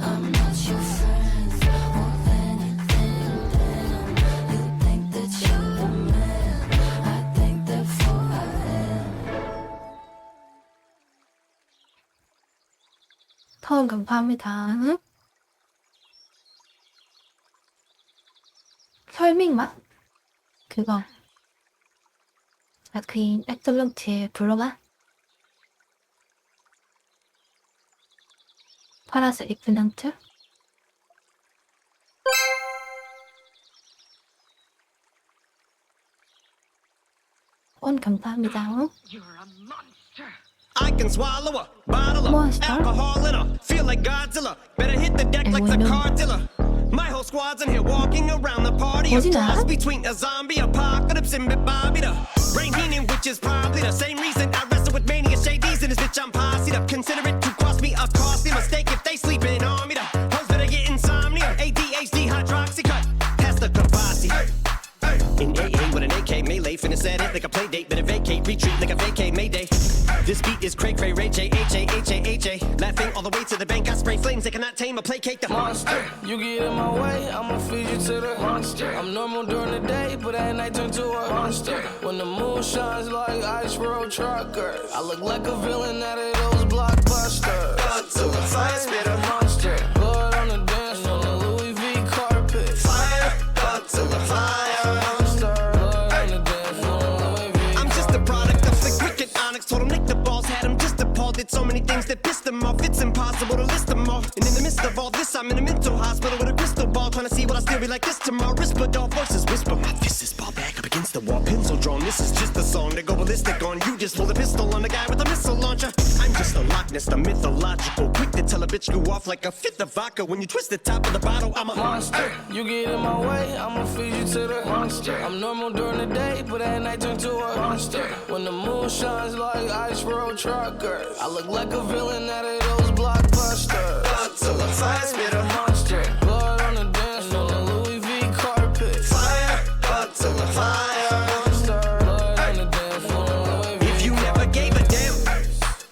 I'm not your friend or anything. Damn, you think that you're the man. I think therefore I am. 터운 감사합니다. 응? 설밍맛? 그거 그 액설런트에 불러봐. 파란색 에그플란트? 온 감사합니다. 응? I can swallow a bottle of Monster. alcohol in her. Feel like Godzilla. Better hit the deck like the bueno. car dealer. My whole squad's in here walking around the party. A Wasn't cross that? between a zombie apocalypse and Bobby the Brain Heenan, which is probably the same reason I wrestle with mania shades in this bitch. I'm posse up. Consider it to cost me a costly mistake if they sleeping on me. The hoes better get insomnia. ADHD hydroxy cut. Pass the Kavasi. Hey, hey. In AA with an AK, melee, finna set it like a play date. Better vacate, retreat like a vacay, mayday. This beat is cray cray, Ray J, H-A-H-A-H-A. Laughing all the way to the bank, I spray flames, they cannot tame or placate the monster. You get in my way, I'ma feed you to the monster. I'm normal during the day, but at night turn to a monster. When the moon shines like ice road truckers, I look like a villain out of those blockbusters. Got to the fire spitter, Monster, blood on the dance on the Louis V carpet. fire, got to the fire. Monster, blood on the dance on the Louis V. I'm just a product of the cricket onyx. Told him Nick the balls, had him just appalled. Did so many things that pissed him off. It's impossible to list them all. And in the midst of all this, I'm in a mental hospital with a crystal ball, trying to see what I still be like this tomorrow. Whisper, dog voices whisper. My fist is ball back up against the wall, pencil drawn. This is just a song to go ballistic on. You just pulled a pistol on the guy with a missile launcher. I'm just a Loch Ness, the mythological. Quick to tell a bitch go off like a fifth of vodka. When you twist the top of the bottle, I'm a Monster, you get in my way, I'ma feed you to the monster. I'm normal during the day, but at night turn to a monster. When the moon shines like ice road truckers, I look like a villain out of those blockbusters. got to the fire spitter, Monster, blood on the dance on the Louis V carpet. fire, got to the fire. Monster, blood on the dance on the Louis V. If you never gave a damn,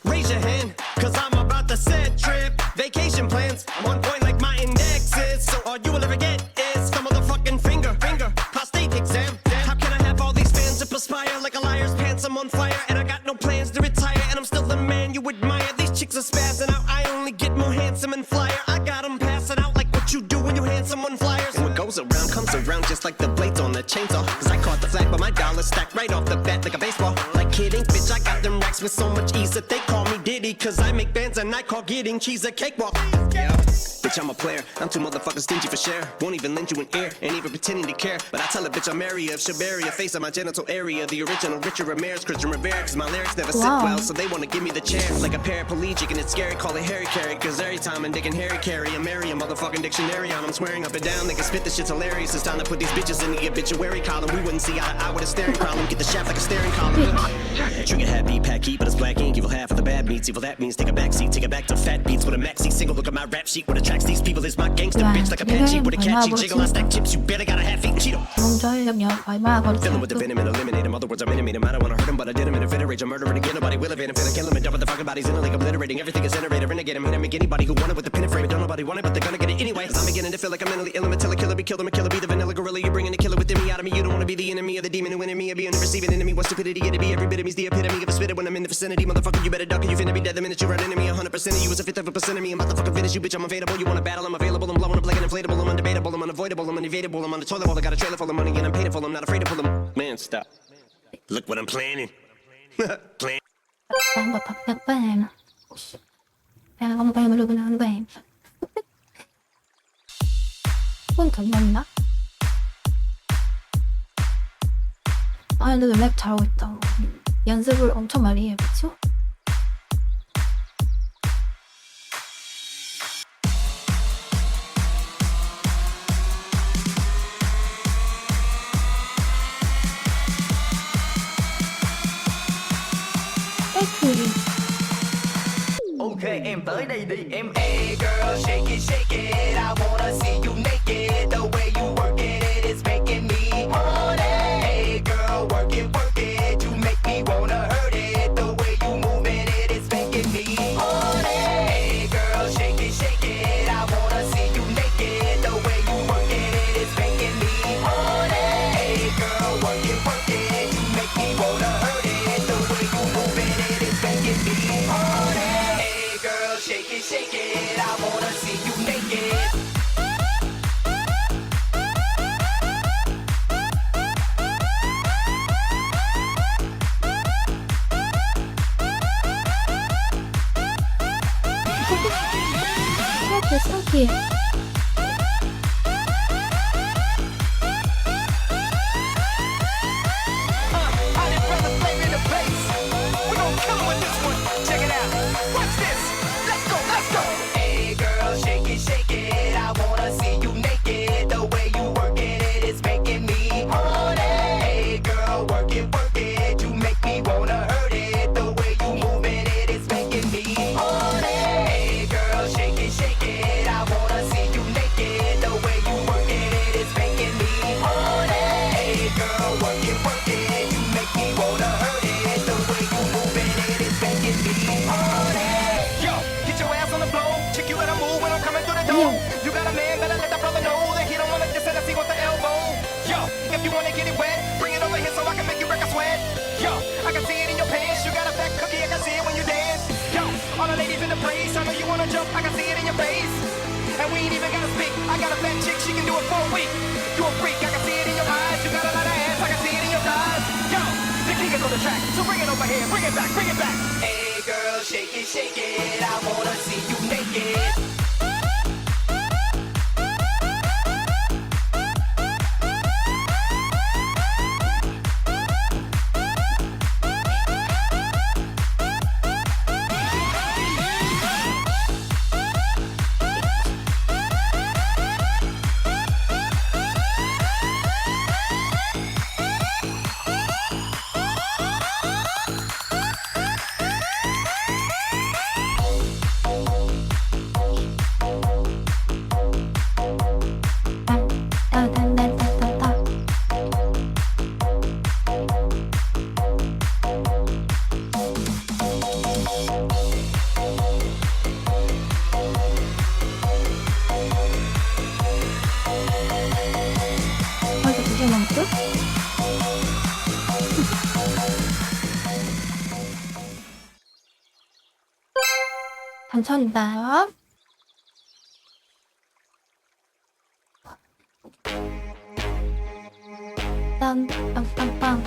raise your hand, cause I'm about to set trip. Vacation plans, I'm on point like my index is. So all you will ever get is some motherfucking finger, prostate exam. How can I have all these fans that perspire like a liar's pants? I'm on fire and I got no plans to retire. And I'm still the man you admire. These chicks are spazzing out, I only get more handsome and flyer. I got them passing out like what you do when you hand someone flyers. And what goes around comes around just like the blades on the chainsaw. Cause I caught the flag, but my dollar stacked right off the bat like a baseball. Like Kid Ink, bitch, I got them racks with so much ease that they call me Diddy. Cause I make bands and I call getting cheese a cakewalk. Yeah, bitch, I'm a player. I'm too motherfucking stingy for share. Won't even lend you an ear, ain't even pretending to care. But I tell a bitch I'm area of Shabaria, face on my genital area. The original Richard Ramirez, Christian Rivera. Cause my lyrics never sit well, so they wanna give me the chair. Like a paraplegic and it's scary, call it Harry Carry. Cause every time I'm digging Harry Carry, I'm Mary, a motherfucking dictionary on. I'm swearing up and down, they can spit, this shit's hilarious. It's time to put these bitches in the obituary column. We wouldn't see eye to eye with a staring problem. Get the shaft like a staring column. Trigger happy, pack heat, but it's black ink. Evil half of the bad meats. Evil that means take a back seat, take it back to fat beats with a maxi single. Look at my rap sheet. What attracts these people is my gangster bitch like Apache with a catchy jiggle. I stack chips, you better got a half-eaten Cheeto. Filling with the venom and eliminate him. Other words, I'm intimate him. I don't wanna hurt him, but I did him in a fit of rage. I'm murdering again, nobody will evade him. Finna kill him and dump the fucking bodies in a lake, obliterating everything is generated. Renegade him, hit him, make anybody who want it with the pin and frame it. Don't nobody want it, but they're gonna get it anyway. Cause I'm beginning to feel like I'm mentally ill. I'm a killer, be killed. I'm a killer, be the vanilla gorilla. You're bringing the killer within me out of me. You don't wanna be the enemy of the demon who in me. I'll be in the receiving enemy. What stupidity it'd be. Every bit of me's the epitome of a spitter when I'm in the vicinity. Motherfucker, you better duck or you finna be dead the minute you run into me. 100% of you is a fifth of a percent of me. I'm about to fucking finish you, bitch. I'm available. You wanna battle? I'm available. I'm blowing up like an inflatable. I'm undebatable. I'm unavoidable. I'm unevadable. I'm on the toilet bowl. I got a trailer full of money and I'm paid for. I'm not afraid to pull them. Man, stop. Look what I'm planning. Plan. Một tập đặc biệt không phải mà luôn làm vậy 그건 경험이나? 아 근데 랩 잘하고 있다. 연습을 엄청 많이 해봤죠? Ok em tới đây đi em. Hey girl shake it I wanna see you naked. The way you work it is making me horny. Hey girl work it you make me wanna hurt it. The way you moving it is making me horny. Hey girl shake it I wanna see you naked. The way you work it is making me horny. Hey girl work it you make me wanna hurt it. The way you moving it is making me horny. Shake it, I wanna see you naked. That's so cute. Shake it, I wanna see you naked. The way you work it is making me horny. Hey girl, work it, you make me wanna hurt it. The way you moving it is making me horny. Hey girl, shake it, I wanna see if you wanna get it wet. Bring it over here so I can make you break a sweat. Yo, I can see it in your pants. You got a fat cookie, I can see it when you dance. Yo, all the ladies in the place, I know you wanna jump, I can see it in your face. And we ain't even gotta speak. I got a fat chick, she can do it for a week. You a freak, I can see it in your eyes. You got a lot of ass, I can see it in your thighs. Yo, the king is on the track, so bring it over here, bring it back, bring it back. Hey girl, shake it, I wanna see you naked. 따다다다다다. 벌써 2시간 넘었어? 감사합니다. 빵빵빵빵.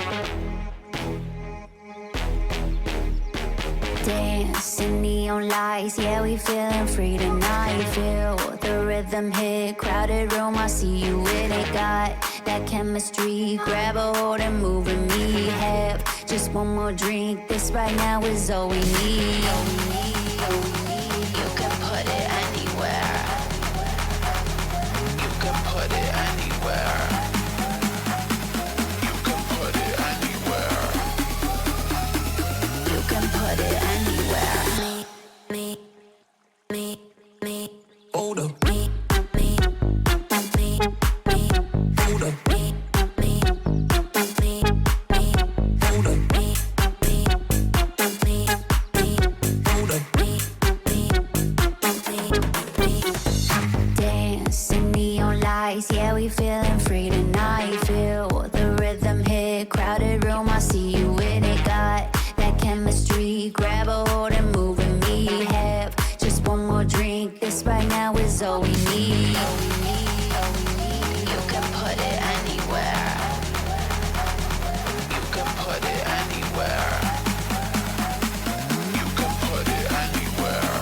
Dancing neon lights, yeah, we feeling free tonight. Feel the rhythm hit, crowded room, I see you with it. Got that chemistry, grab a hold and move with me. Have just one more drink, this right now is all we need. You can put it anywhere. You can put it anywhere. You can put it anywhere. You can put it anywhere. Me. Hold up. Me. Hold up. Me. Hold up. Hold up. Dancing neon lights, yeah, we feeling free tonight. Feel the rhythm hit, crowded room, I see you in it. Got that chemistry, grab a hold and move with me. Have just one more drink, this right now is all we need. You can put it anywhere. You can put it anywhere. You can put it anywhere.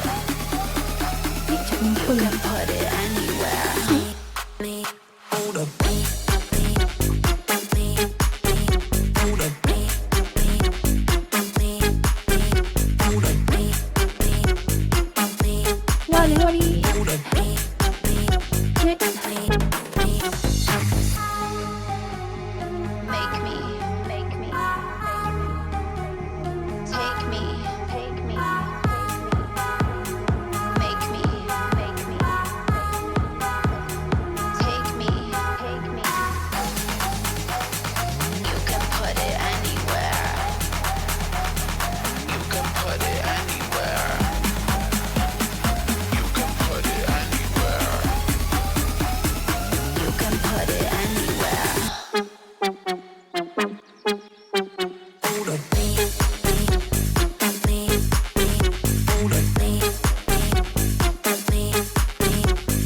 You can put it anywhere. Me. Hold up. Me. Hold up. Hold up. 머리. Hold up. Make me, take me, make me, take me, You can put it anywhere. You can put it anywhere. You can put it anywhere. You can put it anywhere. Hold up. Me. Hold up.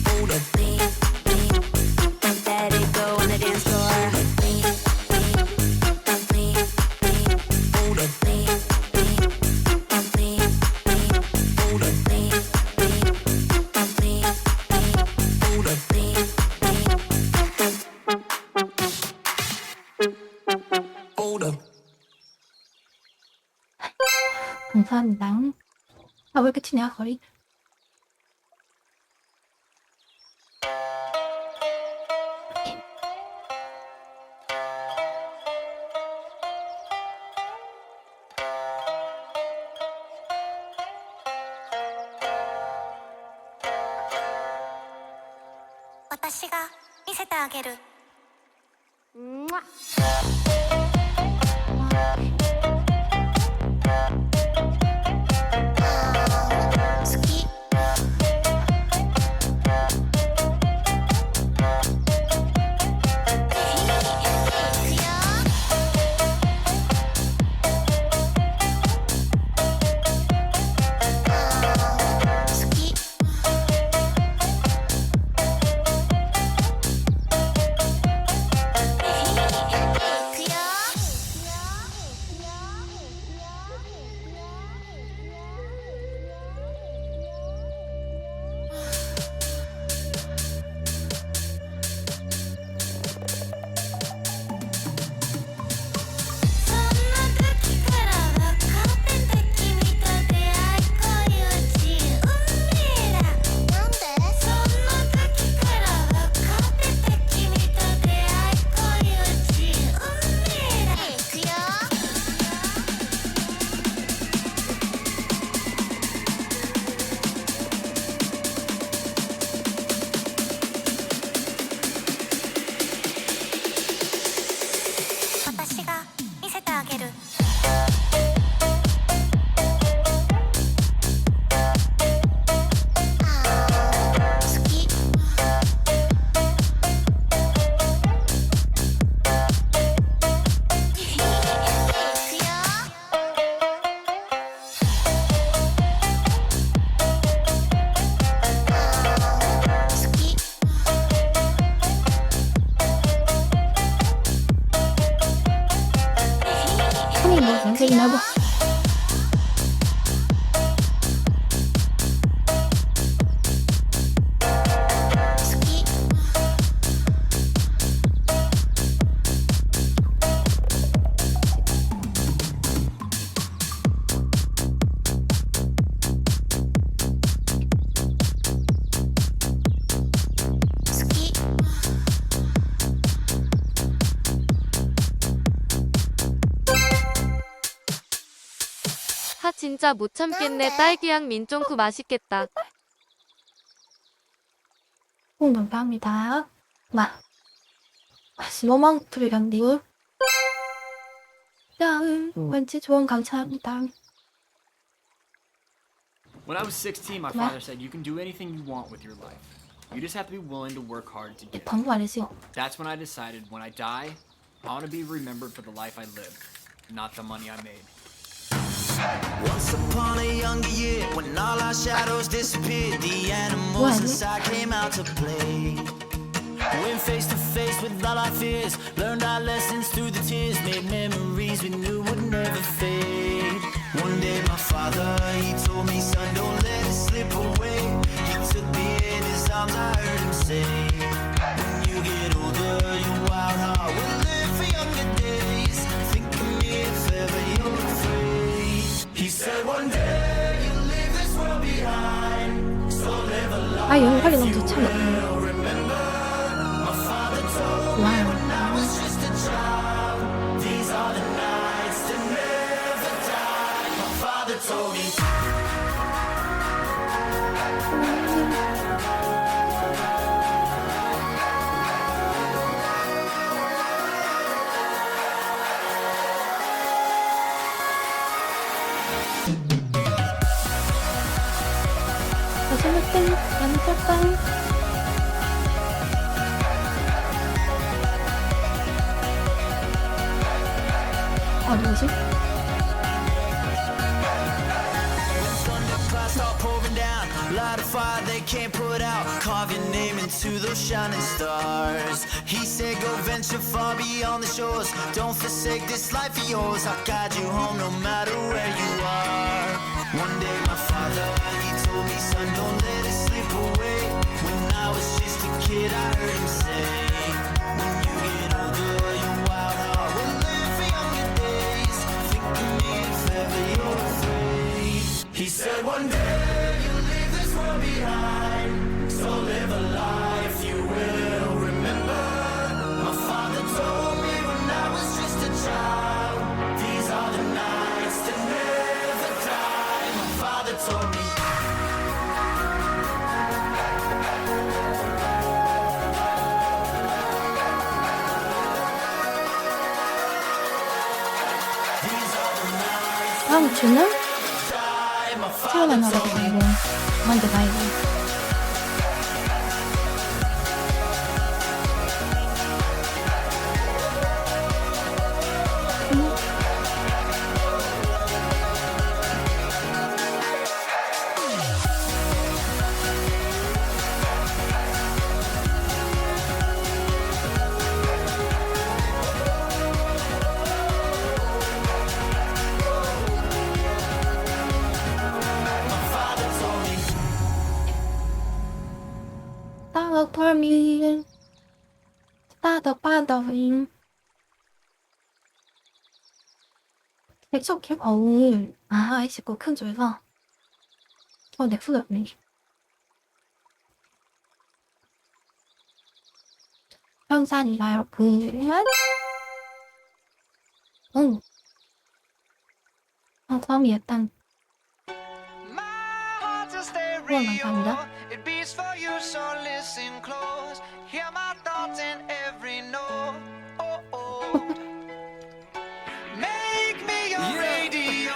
Hold up. Let it go on the dance floor. Hold up. Hold up. Hold up. Hold up. 감사합니다. 아, 왜 이렇게 치냐, 거리? 내가 見せてあげる. 뭐 연색이나 뭐. 하 진짜 못 참겠네. 딸기향 민쫑쿠 맛있겠다. 감사합니다. 마. 로망 불견디우. 왠지 좋은 감사합니다. When I was 16, my father said, "You can do anything you want with your life. You just have to be willing to work hard to get it." 방금 말했어요. That's when I decided, when I die, I want to be remembered for the life I lived, not the money I made. Once upon a younger year, when all our shadows disappeared, the animals inside came out to play. Went face to face with all our fears, learned our lessons through the tears, made memories we knew would never fade. One day my father, he told me, son, don't let it slip away. He took me in his arms, I heard him say, when you get older, your wild heart will live for younger days. Think of me if ever you're afraid. He said one day you'll leave this world behind, so live a life 영화리 너무 you 좋잖아. will remember. My father told me when I was just a child, these are the nights that never die. My father told me. 마지막에 남자빵. 누구지? Clouds start pouring down, light a fire they can't put out, carve your name into those shining stars. He said go venture far beyond the shores, don't forsake this life of yours, I'll guide you home no matter where you are. One day my father, he told me, son, don't let it slip away. When I was just a kid I heard him say, when you get older your wild heart will live for younger days. Think of me if ever you're afraid. He said one day you'll leave this world behind, so live a life you will remember. My father told me when I was just a child, these are the nights that never die. My father told me. 다음 주는 태어난 나라가 아니고 만데 나이고. Start for me. Start the paddling. 액션 어우. 아이씨, 그거 큰 줄에서. 내 후회네. 평산이가요, 응. 다음이 일단. 후원 감사합니다. It beats for you, so listen close. Hear my thoughts in every note. Oh, oh. Make me your radio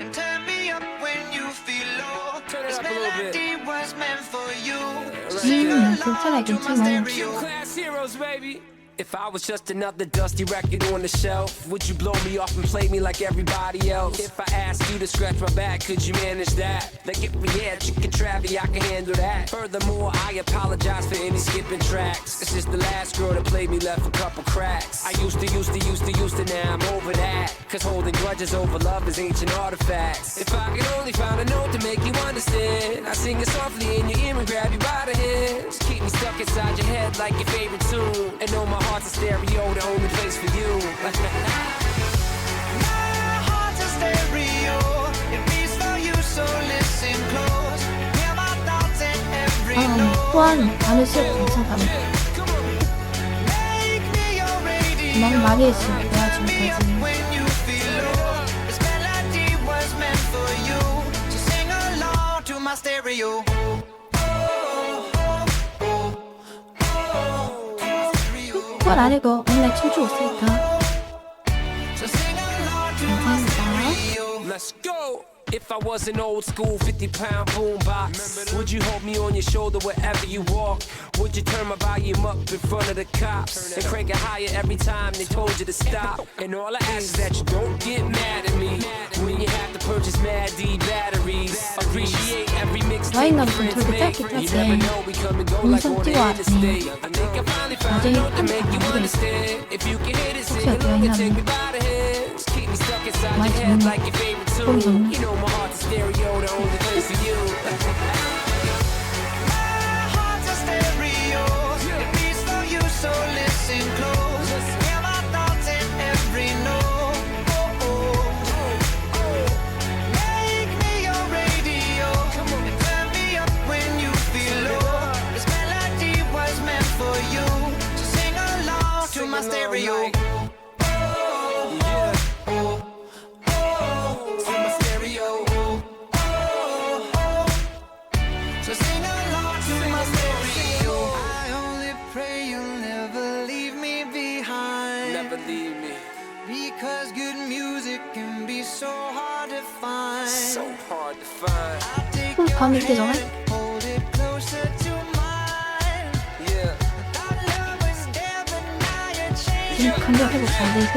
and turn me up when you feel low. This melody was meant for you. So sing along to my stereo. Class heroes, baby. If I was just another dusty record on the shelf, would you blow me off and play me like everybody else? If I asked you to scratch my back, could you manage that? Like if we had chicken Travie, I can handle that. Furthermore, I apologize for any skipping tracks. It's just the last girl that played me left a couple cracks. I used to, now I'm over that. Cause holding grudges over love is ancient artifacts. If I could only find a note to make you understand, I sing it softly in your ear and grab you by the hands. Keep me stuck inside your head like your favorite tune. And know my heart's a stereo, the only place for you. My heart's a stereo, it beats for you, so listen close. Hear my thoughts in every note. 또한 많은 시간 괜찮다면 Make me your radio. 너무 많이 했으면 내가 지금까지 When you feel low, this melody was meant for you. So sing along to my stereo. 그걸 안 해도 맨날 춤추고 있으니까 So sing along to my 감사합니다. stereo. Let's go! If I was an old school 50-pound boombox, would you hold me on your shoulder wherever you walk? Would you turn my volume up in front of the cops and crank it higher every time they told you to stop? And all I ask is that you don't get mad at me when you have to purchase Mad D batteries. Appreciate every mixtape 와인 your 나무 friends 좀 make. 되게 You never 짧게 know, we come and go like 음성 on the 띄워왔네. interstate. I think I finally found a 나중에 note to make you 깜짝 understand. If you can hit it, sing 혹시 along and 어떻게 take me 하냐면 by the hands. Keep me stuck inside 많이 your head 듣는 like your favorite 소리 tune. 좋네. You know my heart's a stereo, the only place for you. My heart's a stereo, it beats for you, so listen close. Hear my thoughts in every note. Make me your radio, and turn me up when you feel low. This melody was meant for you, so sing along to my stereo. To my stereo. So sing along to my stereo. I only pray you'll never leave me behind. Never leave me. Because good music can be so hard to find. So hard to find. I'll take 응, your 밤 늦기 전에 hand, hold it closer to mine. Yeah. Our love was there, but now you're changing. 지금 감정 회복 잘 되게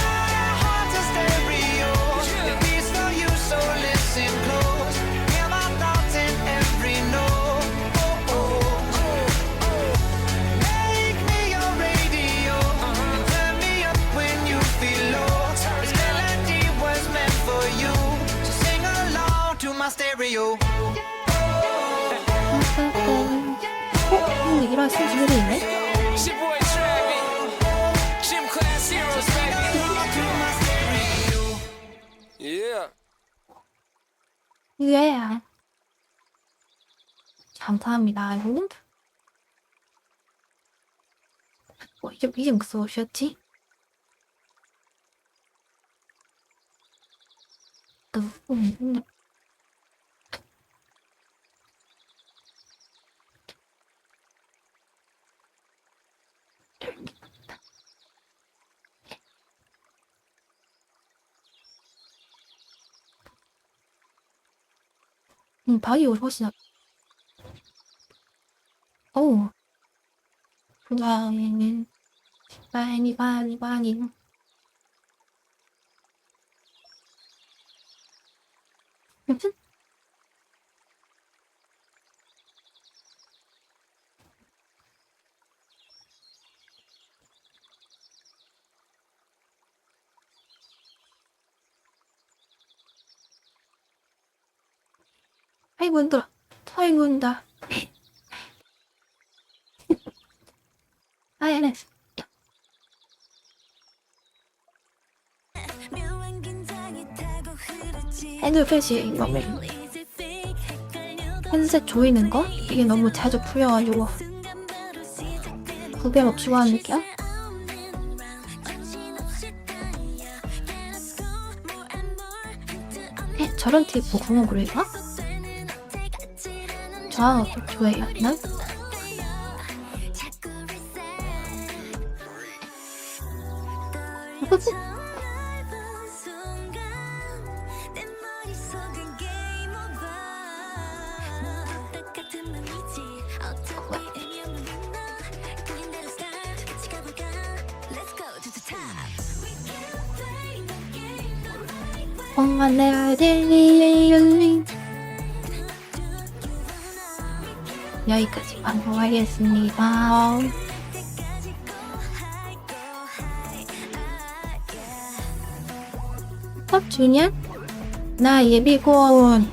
My heart's a stereo, it beats for you, so listen close. Hear my thoughts in every note. Make me your radio, and turn me up when you feel low. This melody was meant for you, so sing along to my stereo. 근데 이런 스케줄이 있네? It's your boy Travie. Gym class heroes, baby. To my stereo. Yeah. 예. 감사합니다. 여러분. 이제 무슨 옷이었지? 바위 옷 훨씬 어우 많이 여튼 아이고 힘들어 아이고 힘들어 아이 알았어 핸드 패시 이거 핸드셋 조이는 거? 이게 너무 자주 풀려가지고 구별 없이 하는 느낌? 저런 테이프 구멍으로 해봐? 저항 어떻게 조여야 하나? 엄마 내가 들리는 여기까지 방송하겠습니다. 탑주년? 나 예비고원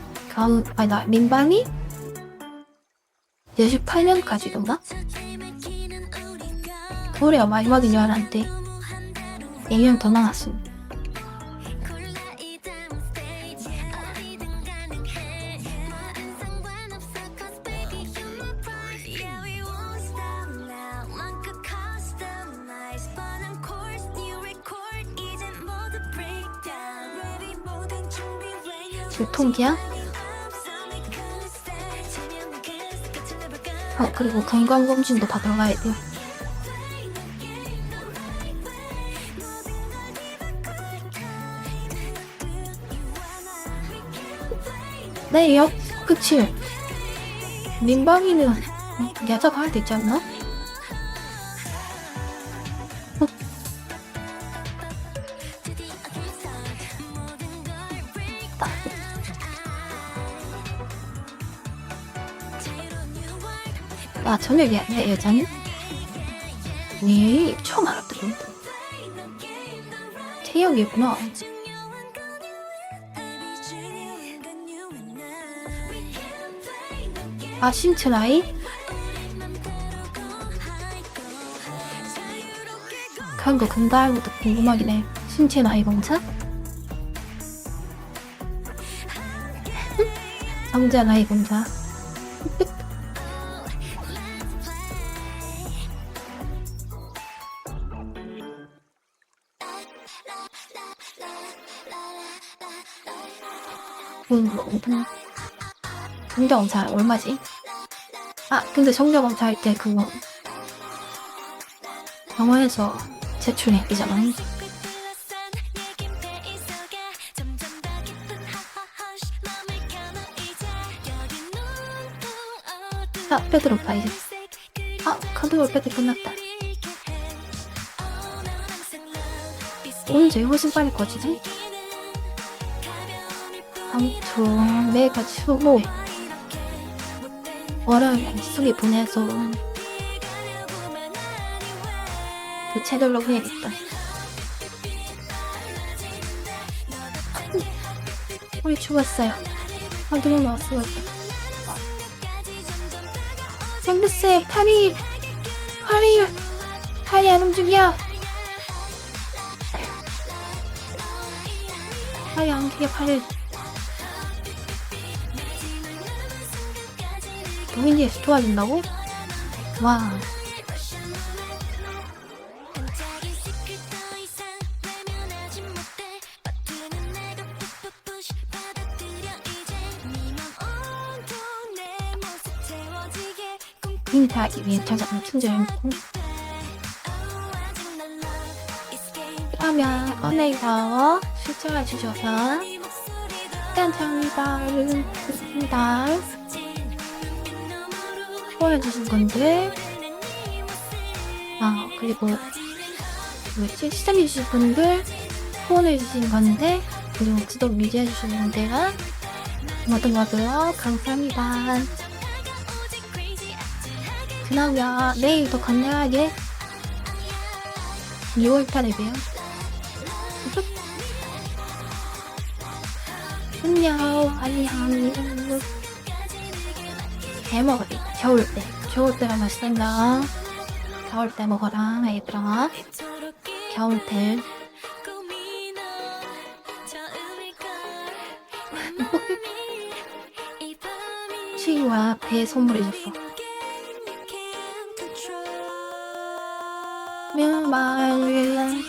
나 민방위? 18년까지던가? 올해 마지막인 줄 알았는데 2년 더 남았어. 유통기한? 그리고 건강검진도 받으러 가야 돼요. 네, 그치. 민방위는 야자 가야 되지 않나? 저녁이 아니야, 여자는? 네, 처음 알았더군. 태영이구나. 신체 나이? 그런 거 근다음부터 궁금하긴 해. 신체 나이 검사? 성자 나이 검사. 성자검사 얼마지? 근데 성자검사 할 때 그거 병원에서 제출했잖아. 빼드롭다 이제. 카드로 빼드 끝났다. 언제 훨씬 빨리 꺼지지? 아무튼 매일까지 수고 월요일 수기 보내서 채널로 해야겠다. 우리 죽었어요. 너무 나왔어요. 생글쎄 팔이 안 움직여. 팔이 안 움직여. 팔을 도인지에서 도와준다고? 와. 인사하기 위해 찾아온 친절했고 그러면 오늘도 시청해주셔서 감사합니다. 후원해주신 분들 그리고 시청해주신 분들 후원해주신 건데 그리고 구독 유지해주신 분들은 모두 감사합니다. 그러면 내일 더 건강하게 6월달에 봬요. 안녕. 배 먹어야 돼. 겨울때가 맛있단다. 겨울때 먹어라 얘들아. 겨울때. 치유와 배 선물해줬어. 말